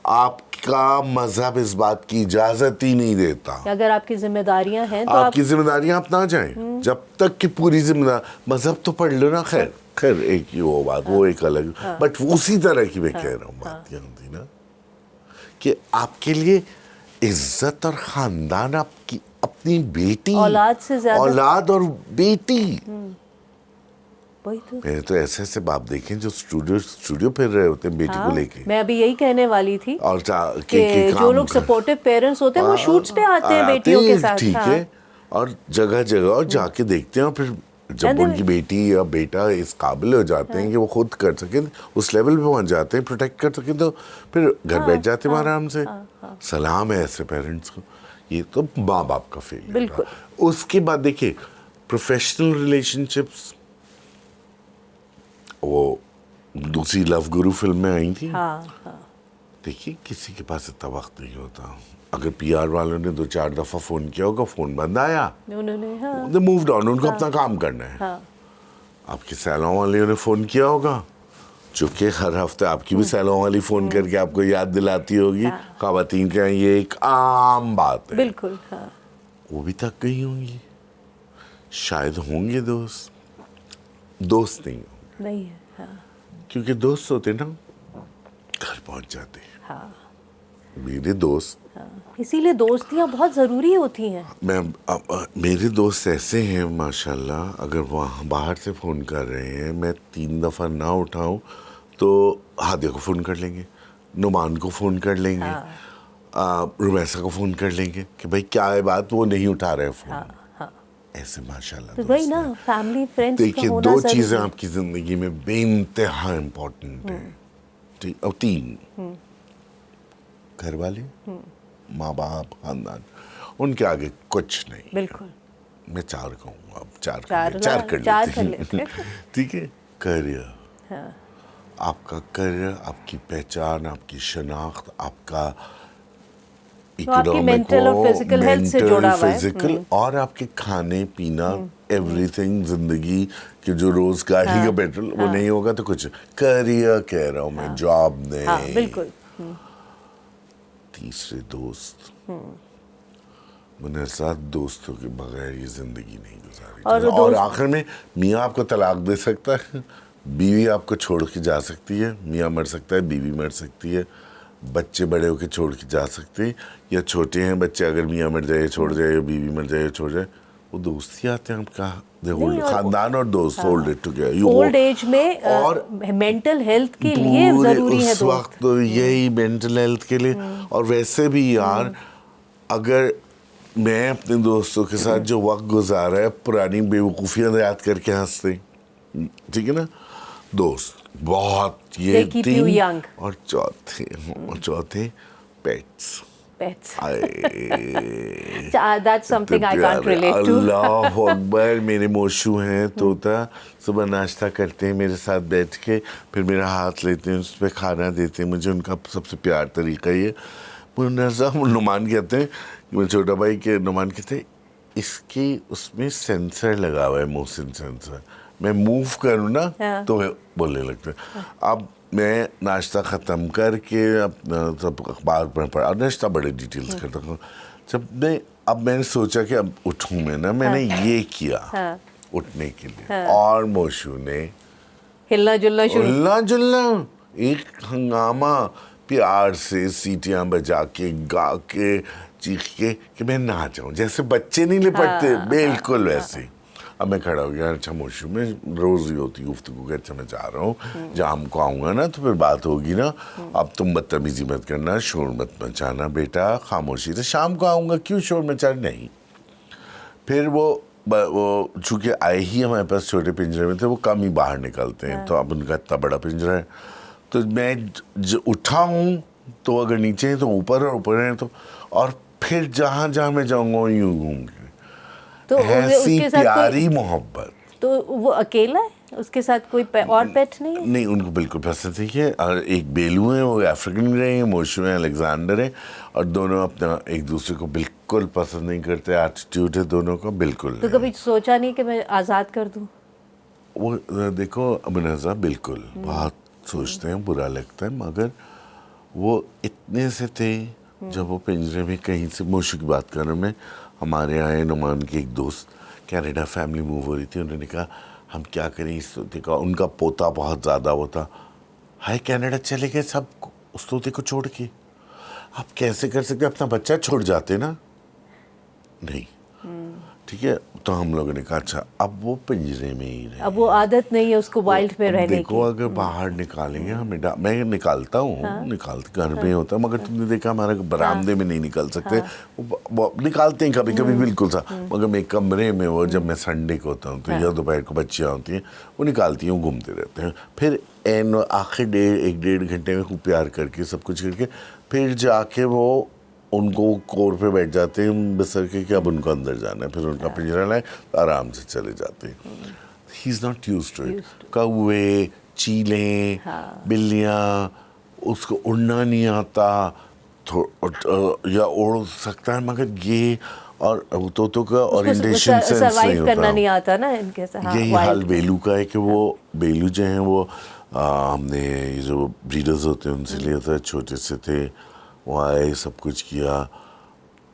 آپ کا مذہب اس بات کی اجازت ہی نہیں دیتا. اگر آپ کی ذمہ داریاں ہیں تو آپ کی ذمہ داریاں آپ نہ جائیں جب تک کہ پوری ذمہ دار. مذہب تو پڑھ لو نا, خیر خیر ایک ہی وہ بات, وہ ایک الگ, بٹ اسی طرح کی میں کہہ رہا ہوں بات یہ ہوتی نا کہ آپ کے لیے عزت اور خاندان آپ کی اپنی بیٹی, اولاد سے زیادہ, اولاد اور بیٹی. وہی تو میں نے تو ایسے ایسے باپ دیکھے جو اسٹوڈیو پھر رہے ہوتے ہیں بیٹی کو لے کے, میں ابھی یہی کہنے والی تھی اور کہ جو لوگ سپورٹیو پیرنٹس ہوتے ہیں وہ شوٹس پہ آتے ہیں بیٹیوں کے ساتھ, ٹھیک ہے, اور جگہ جگہ اور جا کے دیکھتے ہیں, اور پھر جب ان کی بیٹی یا بیٹا اس قابل ہو جاتے ہیں کہ وہ خود کر سکیں, اس لیول پہ پہنچ جاتے ہیں, پروٹیکٹ کر سکیں, تو پھر گھر بیٹھ جاتے ہیں آرام سے. سلام ہے ایسے پیرنٹس کو. یہ تو ماں باپ کا فیل. بالکل. اس کے بعد دیکھیے پروفیشنل ریلیشن شپس, وہ دوسری لو گرو فلم میں آئی تھی, دیکھیے کسی کے پاس اتنا وقت نہیں ہوتا. اگر پی آر والوں نے 2-4 دفعہ فون کیا ہوگا, فون بند آیا, they moved on, ان کو اپنا کام کرنا ہے. آپ کے سیلون والوں نے فون کیا ہوگا, چونکہ ہر ہفتے آپ کی بھی سیلون والی فون کر کے آپ کو یاد دلاتی ہوگی, خواتین کا یہ ایک عام بات ہے. بالکل. وہ بھی تھک گئی ہوں گی. شاید ہوں گے دوست نہیں ہے, کیونکہ دوست ہوتے نا گھر پہنچ جاتے ہیں. میرے دوست, اسی لیے دوستیاں بہت ضروری ہوتی ہیں. میرے دوست ایسے ہیں ماشاءاللہ, اگر وہاں باہر سے فون کر رہے ہیں, میں 3 دفعہ نہ اٹھاؤں تو ہادیہ کو فون کر لیں گے, نعمان کو فون کر لیں گے, رمیسا کو فون کر لیں گے کہ بھائی کیا ہے بات, وہ نہیں اٹھا رہے فون. ایسے ماشاءاللہ وہی نا, فیملی فرینڈس کا دیکھیے ہونا 2 ضروری. چیزیں آپ کی زندگی میں بے انتہا امپورٹنٹ ہیں, ٹھیک, اور 3, گھر والے, ماں باپ, خاندان, ان کے آگے کچھ نہیں. بالکل. میں 4 کہوں گا, اب 4 کر لیتے ہیں. ٹھیک ہے. کریئر, آپ کا کریئر, آپ کی پہچان, آپ کی شناخت, آپ کا اکنامک, mental اور physical health سے جڑا ہوا ہے. فزیکل, اور آپ کے کھانے پینا, ایوری تھنگ, زندگی کہ جو روز گاڑی کا پیٹرول, وہ نہیں ہوگا تو کچھ. کریئر کہہ رہا ہوں میں, جاب نہیں. بالکل. تیسرے دوست, منحصات دوستوں کے بغیر یہ زندگی نہیں گزاری. اور آخر میں میاں آپ کو طلاق دے سکتا ہے, بیوی آپ کو چھوڑ کے جا سکتی ہے, میاں مر سکتا ہے, بیوی مر سکتی ہے, بچے بڑے ہو کے چھوڑ کے جا سکتے ہیں, یا چھوٹے ہیں بچے, اگر میاں مر جائے چھوڑ جائے, یا بیوی مر جائے چھوڑ جائے, وہ دوست ہی آتے ہیں آپ کا. خاندان اور دوست hold it together. Old age میں اور مینٹل ہیلتھ کے لیے ضروری ہے اس وقت تو یہی مینٹل ہیلتھ کے لیے. اور ویسے بھی یار, اگر میں اپنے دوستوں کے ساتھ جو وقت گزارا ہے, پرانی بیوقوفیاں یاد کر کے ہنستے, ٹھیک ہے نا, دوست بہت. یہ 3, اور چوتھے pets. That's something I can't relate to. اللہ اکبر. میرے موشو ہیں, طوطا, صبح ناشتہ کرتے ہیں میرے ساتھ بیٹھ کے, پھر میرا ہاتھ لیتے ہیں, اس پہ کھانا دیتے ہیں مجھے. ان کا سب سے پیار طریقہ یہ. نعمان کہتے ہیں, میرے چھوٹا بھائی کے نعمان کہتے ہیں, اس کی اس میں سینسر لگا ہوا ہے, موشن سینسر. میں موو کروں نا تو بولنے لگتا ہے. اب میں ناشتہ ختم کر کے اپنا سب اخبار پڑھا, ناشتہ بڑے ڈیٹیلز کرتا ہوں. جب اب میں نے سوچا کہ اب اٹھوں میں نے یہ کیا اٹھنے کے لیے, اور موشو نے ہلنا جلنا ایک ہنگامہ, پیار سے سیٹیاں بجا کے, گا کے, چیخ کے, کہ میں نہ جاؤں, جیسے بچے نہیں لپٹتے, بالکل ویسے. اب میں کھڑا ہو گیا, اچھا موشو, میں روز ہی ہوتی گفتگو کہ اچھا میں جا رہا ہوں, جہاں ہم کو آؤں گا نا تو پھر بات ہوگی نا, اب تم بدتمیزی مت کرنا, شور مت مچانا بیٹا, خاموشی سے, شام کو آؤں گا, کیوں شور مچانا. نہیں. پھر وہ چونکہ آئے ہی ہمارے پاس چھوٹے پنجرے میں تھے, وہ کم ہی باہر نکلتے ہیں, تو اب ان کا اتنا بڑا پنجرا ہے, تو میں اٹھا ہوں تو اگر نیچے ہیں تو اوپر, اور اوپر ہیں تو, اور پھر جہاں جہاں میں جاؤں گا یوں گھوم کے. تو ایسی پیاری محبت. تو وہ اکیلا ہے, اس کے ساتھ کوئی اور پیٹ نہیں ہے؟ نہیں, ان کو بالکل پسند ہے. اور ایک بیلو ہیں, وہ افریقن گرے ہیں, موشو ہیں, الیگزینڈر ہیں, اور دونوں اپنا ایک دوسرے کو بالکل پسند نہیں کرتے. ایٹیٹیوڈ ہے دونوں کا بالکل. تو کبھی سوچا نہیں کہ میں آزاد کر دوں؟ وہ دیکھو منازع بالکل بہت سوچتے ہیں, برا لگتا ہے, مگر وہ اتنے سے تھے جب وہ پنجرے میں کہیں سے, موشو کی بات کر رہا ہوں میں, ہمارے آئے نعمان کے ایک دوست, کینیڈا فیملی موو ہو رہی تھی, انہوں نے کہا ہم کیا کریں اس طوطے کا. ان کا پوتا بہت زیادہ وہ تھا, ہائے کینیڈا چلے گئے سب اس طوطے کو چھوڑ کے. آپ کیسے کر سکتے, اپنا بچہ چھوڑ جاتے نا. نہیں ٹھیک ہے, تو ہم لوگوں نے کہا اچھا اب وہ پنجرے میں ہی رہے. اب وہ عادت نہیں ہے اس کو وائلڈ میں رہنے کی. دیکھو اگر باہر نکالیں گے ہمیں, میں نکالتا ہوں, نکالتے گھر میں ہوتا ہے, مگر تم نے دیکھا ہمارے برآمدے میں نہیں نکال سکتے. نکالتے ہیں کبھی کبھی بالکل سا, مگر میں کمرے میں وہ جب میں سنڈے کو ہوتا ہوں تو یا دوپہر کو بچیاں ہوتی ہیں وہ نکالتی ہیں, گھومتے رہتے ہیں. پھر آخر ایک ڈیڑھ گھنٹے میں خوب پیار کر کے سب کچھ کر کے پھر جا کے وہ ان کو کور پہ بیٹھ جاتے ہیں بسر کے کہ اب ان کو اندر جانا ہے. پھر ان کا پنجرا لائے تو آرام سے چلے جاتے ہیں. He is not used to it. کوے, چیلیں, بلیاں, اس کو اڑنا نہیں آتا یا اڑ سکتا ہے مگر یہ اور طوطوں کا اورینٹیشن سینس نہیں کرنا نہیں ہوتا. آتا نا ان کے ساتھ. یہی حال بیلو کا ہے کہ وہ بیلو جو ہیں وہ ہم نے یہ جو بریڈرز ہوتے ہیں ان سے لیا تھا, چھوٹے سے تھے, وہ آئے سب کچھ کیا.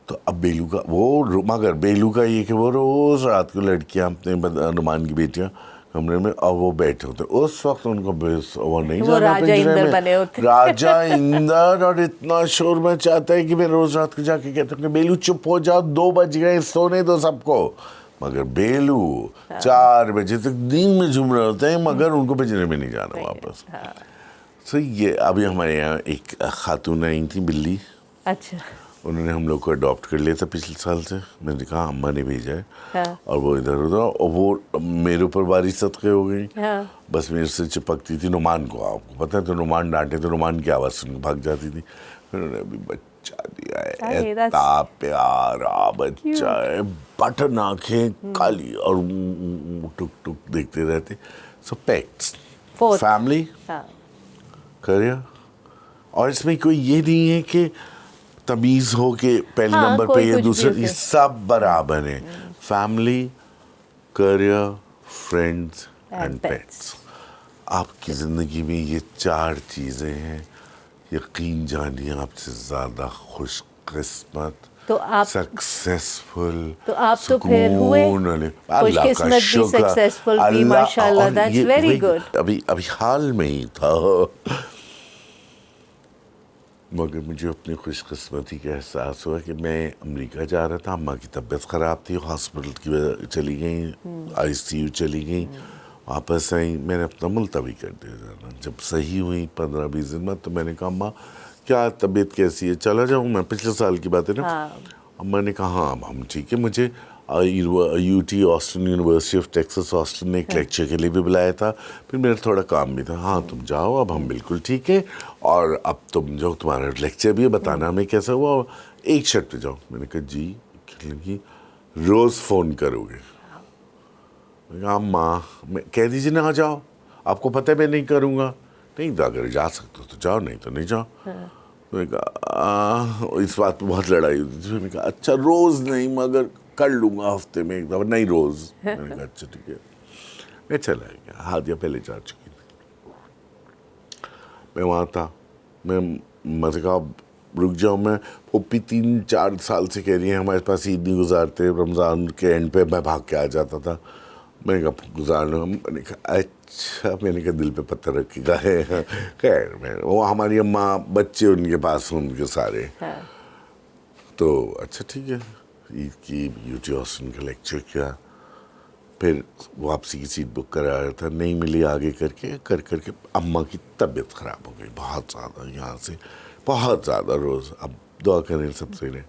تو اب بیلو کا وہ, مگر بیلو کا یہ کہ وہ روز رات کو لڑکیاں اپنے نمان کی بیٹیاں کمرے میں اور وہ بیٹھے ہوتے, اس وقت ان کو وہ نہیں جانا پنجرے میں, راجا اندر, اور اتنا شور مچاتا ہے کہ میں روز رات کو جا کے کہتا ہوں کہ بیلو چپ ہو جاؤ, 2 بج گئے, سونے دو سب کو. مگر بیلو 4 بجے تک دن میں جھوم رہے ہوتے ہیں, مگر ان کو پنجرے میں نہیں جانا واپس. تو یہ ابھی ہمارے یہاں ایک خاتون آئی تھی بلی, اچھا, انہوں نے ہم لوگ کو اڈاپٹ کر لیا تھا پچھلے سال سے. میں نے کہا اماں نے بھیجا ہے, اور وہ ادھر ادھر, اور وہ میرے اوپر بارش صدقے ہو گئی. بس میرے سے چپکتی تھی نعمان کو, آپ کو پتہ ہے تو نعمان ڈانٹے تو نعمان کی آواز سن کے بھاگ جاتی تھی. پھر انہوں نے ابھی بچہ دیا ہے, اتنا پیارا بچہ ہے, بٹن آنکھیں کالی, اور ٹک ٹک دیکھتے رہتے. سو پیٹس فیملی کریے, اور اس میں کوئی یہ نہیں ہے کہ تمیز ہو کہ پہلے نمبر پہ یا دوسرے, یہ سب برابر ہیں. Family, career, friends and pets. آپ کی زندگی میں یہ 4 چیزیں ہیں, یقین جانیے آپ سے زیادہ خوش قسمت, سکسیسفل, تو آپ تو پھر ہوئے خوش قسمت بھی, سکسیسفل بھی, ماشاءاللہ, دیٹس ویری گڈ. ابھی حال میں ہی تھا, مگر مجھے اپنی خوش قسمتی کا احساس ہوا کہ میں امریکہ جا رہا تھا. اماں کی طبیعت خراب تھی, ہاسپٹل کی وجہ چلی گئیں, ICU چلی گئیں, واپس آئیں. میں نے اپنا ملتوی کر دیا جانا. جب صحیح ہوئی 15-20 دن بعد, تو میں نے کہا اماں کیا طبیعت کیسی ہے, چلا جاؤں میں, پچھلے سال کی بات ہے نا. اماں نے کہا ہاں اب ہم ٹھیک ہے. مجھے UT Austin, University of Texas Austin نے ایک لیکچر کے لیے بھی بلایا تھا. پھر میرا تھوڑا کام بھی تھا. ہاں تم جاؤ, اب ہم بالکل ٹھیک ہے, اور اب تم جو تمہارا لیکچر بھی ہے بتانا ہمیں کیسا ہوا, اور ایک شرط پہ جاؤ. میں نے کہا جی, کہ روز فون کرو گے. میں نے کہا ماں کہہ دیجیے نا آ جاؤ, آپ کو پتہ ہے میں نہیں کروں گا. نہیں تو اگر جا سکتے ہو تو جاؤ, نہیں تو نہیں جاؤ. میں نے کہا اس بات پہ بہت لڑائی ہوتی تھی. میں نے کہا اچھا روز نہیں مگر کر لوں گا ہفتے میں ایک دفعہ, نہیں روز. میں نے کہا اچھا ٹھیک ہے. میں چلا گیا, ہادیہ پہلے جا چکی تھی. میں وہاں تھا, میں کہا رک جاؤ. میں پھوپھی 3-4 سال سے کہہ رہی ہیں ہمارے پاس عید نہیں گزارتے, رمضان کے اینڈ پہ میں بھاگ کے آ جاتا تھا. میں نے کہا گزار لوں. میں نے کہا اچھا, میں نے کہا دل پہ پتھر رکھے گا ہے. خیر میں وہ ہماری اماں بچے ان کے پاس ان کے سارے, تو اچھا ٹھیک ہے. عید کی UT آسٹن کا لیکچر کیا, پھر واپسی کی سیٹ بک کرا رہا تھا, نہیں ملی. آگے کر کے اماں کی طبیعت خراب ہو گئی بہت زیادہ, یہاں سے بہت زیادہ. روز اب دعا کریں سب سے نے.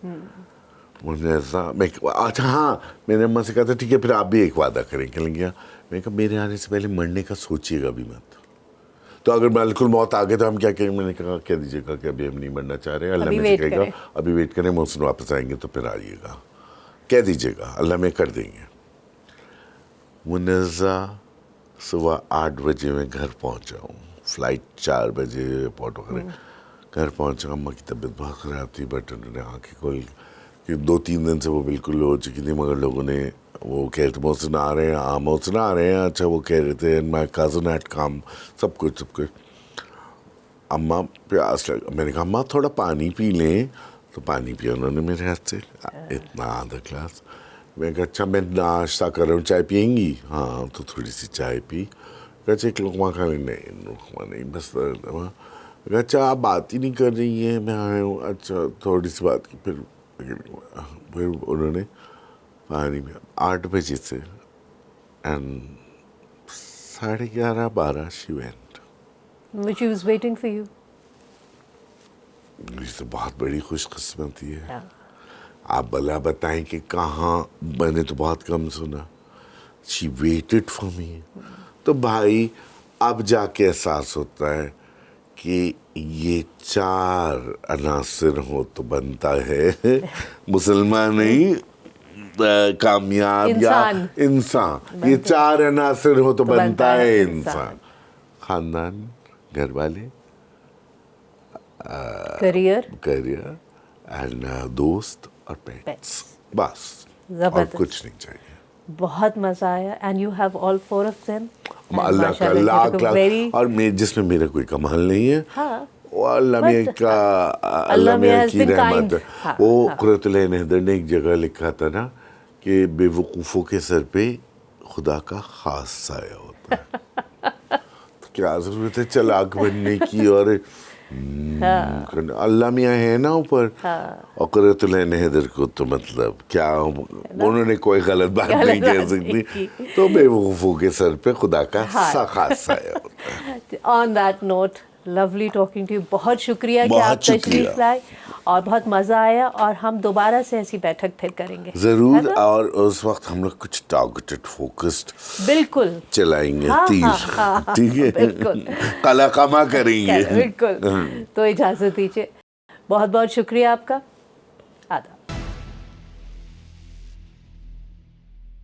مجھے ایسا اچھا ہاں, میں نے اماں سے کہا تھا ٹھیک ہے پھر آپ بھی ایک وعدہ کریں. کہ لیں گے, میں نے کہا میرے آنے سے پہلے مرنے کا سوچیے گا بھی مت. تو اگر ملک الموت آ گئے تو ہم کیا کریں. میں نے کہا کہہ دیجیے گا کہ ابھی ہم نہیں مرنا چاہ رہے, اللہ میں سے کہے گا ابھی ویٹ کریں, محسن واپس آئیں گے تو پھر آئیے گا, کہہ دیجیے گا, اللہ میں کر دیں گے. منزہ صبح 8 بجے میں گھر پہنچا ہوں, فلائٹ 4 بجے پورٹ وغیرہ. گھر پہنچا, اماں کی طبیعت بہت خراب تھی, بٹ انہوں نے آنکھیں کھول کہ 2-3 دن سے وہ بالکل ہو چکی تھی, مگر لوگوں نے وہ کہہ رہے تھے محسن آ رہے ہیں, ہاں محسن آ رہے ہیں. اچھا وہ کہہ رہے تھے مائی کزن ایٹ کم, سب کچھ. اماں پیاس لگا, میں نے کہا اماں تھوڑا پانی پی لیں, تو پانی پیا انہوں نے میرے ہاتھ سے, اتنا آدھا گلاس. میں کہا اچھا میں ناشتہ کر رہا ہوں, چائے پئیں گی؟ ہاں. تو تھوڑی سی چائے پی. کہا اچھا ایک لقمہ کھا لیں؟ نہیں لقمہ نہیں, بس کہا اچھا آپ بات ہی نہیں کر رہی ہیں, میں آیا ہوں. اچھا تھوڑی سی بات کی, پھر انہوں نے پانی میں 8 بجے سے and 11:30 she went. She was waiting for you. یہ تو بہت بڑی خوش قسمتی ہے. Yeah. آپ بلا بتائیں کہ کہاں, میں نے تو بہت کم سنا. She waited for me. تو بھائی اب جا کے احساس ہوتا ہے کہ یہ 4 عناصر ہو تو بنتا ہے مسلمان نہیں, کامیاب یا انسان. یہ 4 عناصر ہو تو بنتا ہے انسان. خاندان, گھر والے, کیریئر اینڈ دوست اور پیٹس, بس اور کچھ نہیں چاہیے. بہت مزہ آیا. And you have all 4 of them. اللہ کا لاکھ اور جس میں میرا کوئی کمال نہیں ہے, وہ اللہ میاں کا, اللہ میاں کی رحمت ہے. وہ قرۃ العین حیدر نے ایک جگہ لکھا تھا نا کہ بے وقوفوں کے سر پہ خدا کا خاص سایہ ہوتا ہے. کیا ضرورت ہے چلاک بننے کی, اور اللہ میاں ہے نا اوپر. اور قرۃ العین حیدر کو تو مطلب کیا, انہوں نے کوئی غلط بات نہیں کہہ سکتی. تو بے وقوفوں کے سر پہ خدا کا خاص سایہ ہوتا ہے. On that note, lovely talking to you. بہت شکریہ کہ آپ تشریف لائے, اور بہت مزہ آیا, اور ہم دوبارہ سے ایسی بیٹھک پھر کریں گے ضرور. اور اس وقت ہم لوگ کچھ ٹارگیٹڈ فوکسڈ بالکل چلائیں گے, تیر, ٹھیک ہے, بالکل قلع قمع کریں گے. بالکل. تو اجازت دیجیے. بہت بہت شکریہ آپ کا. آداب.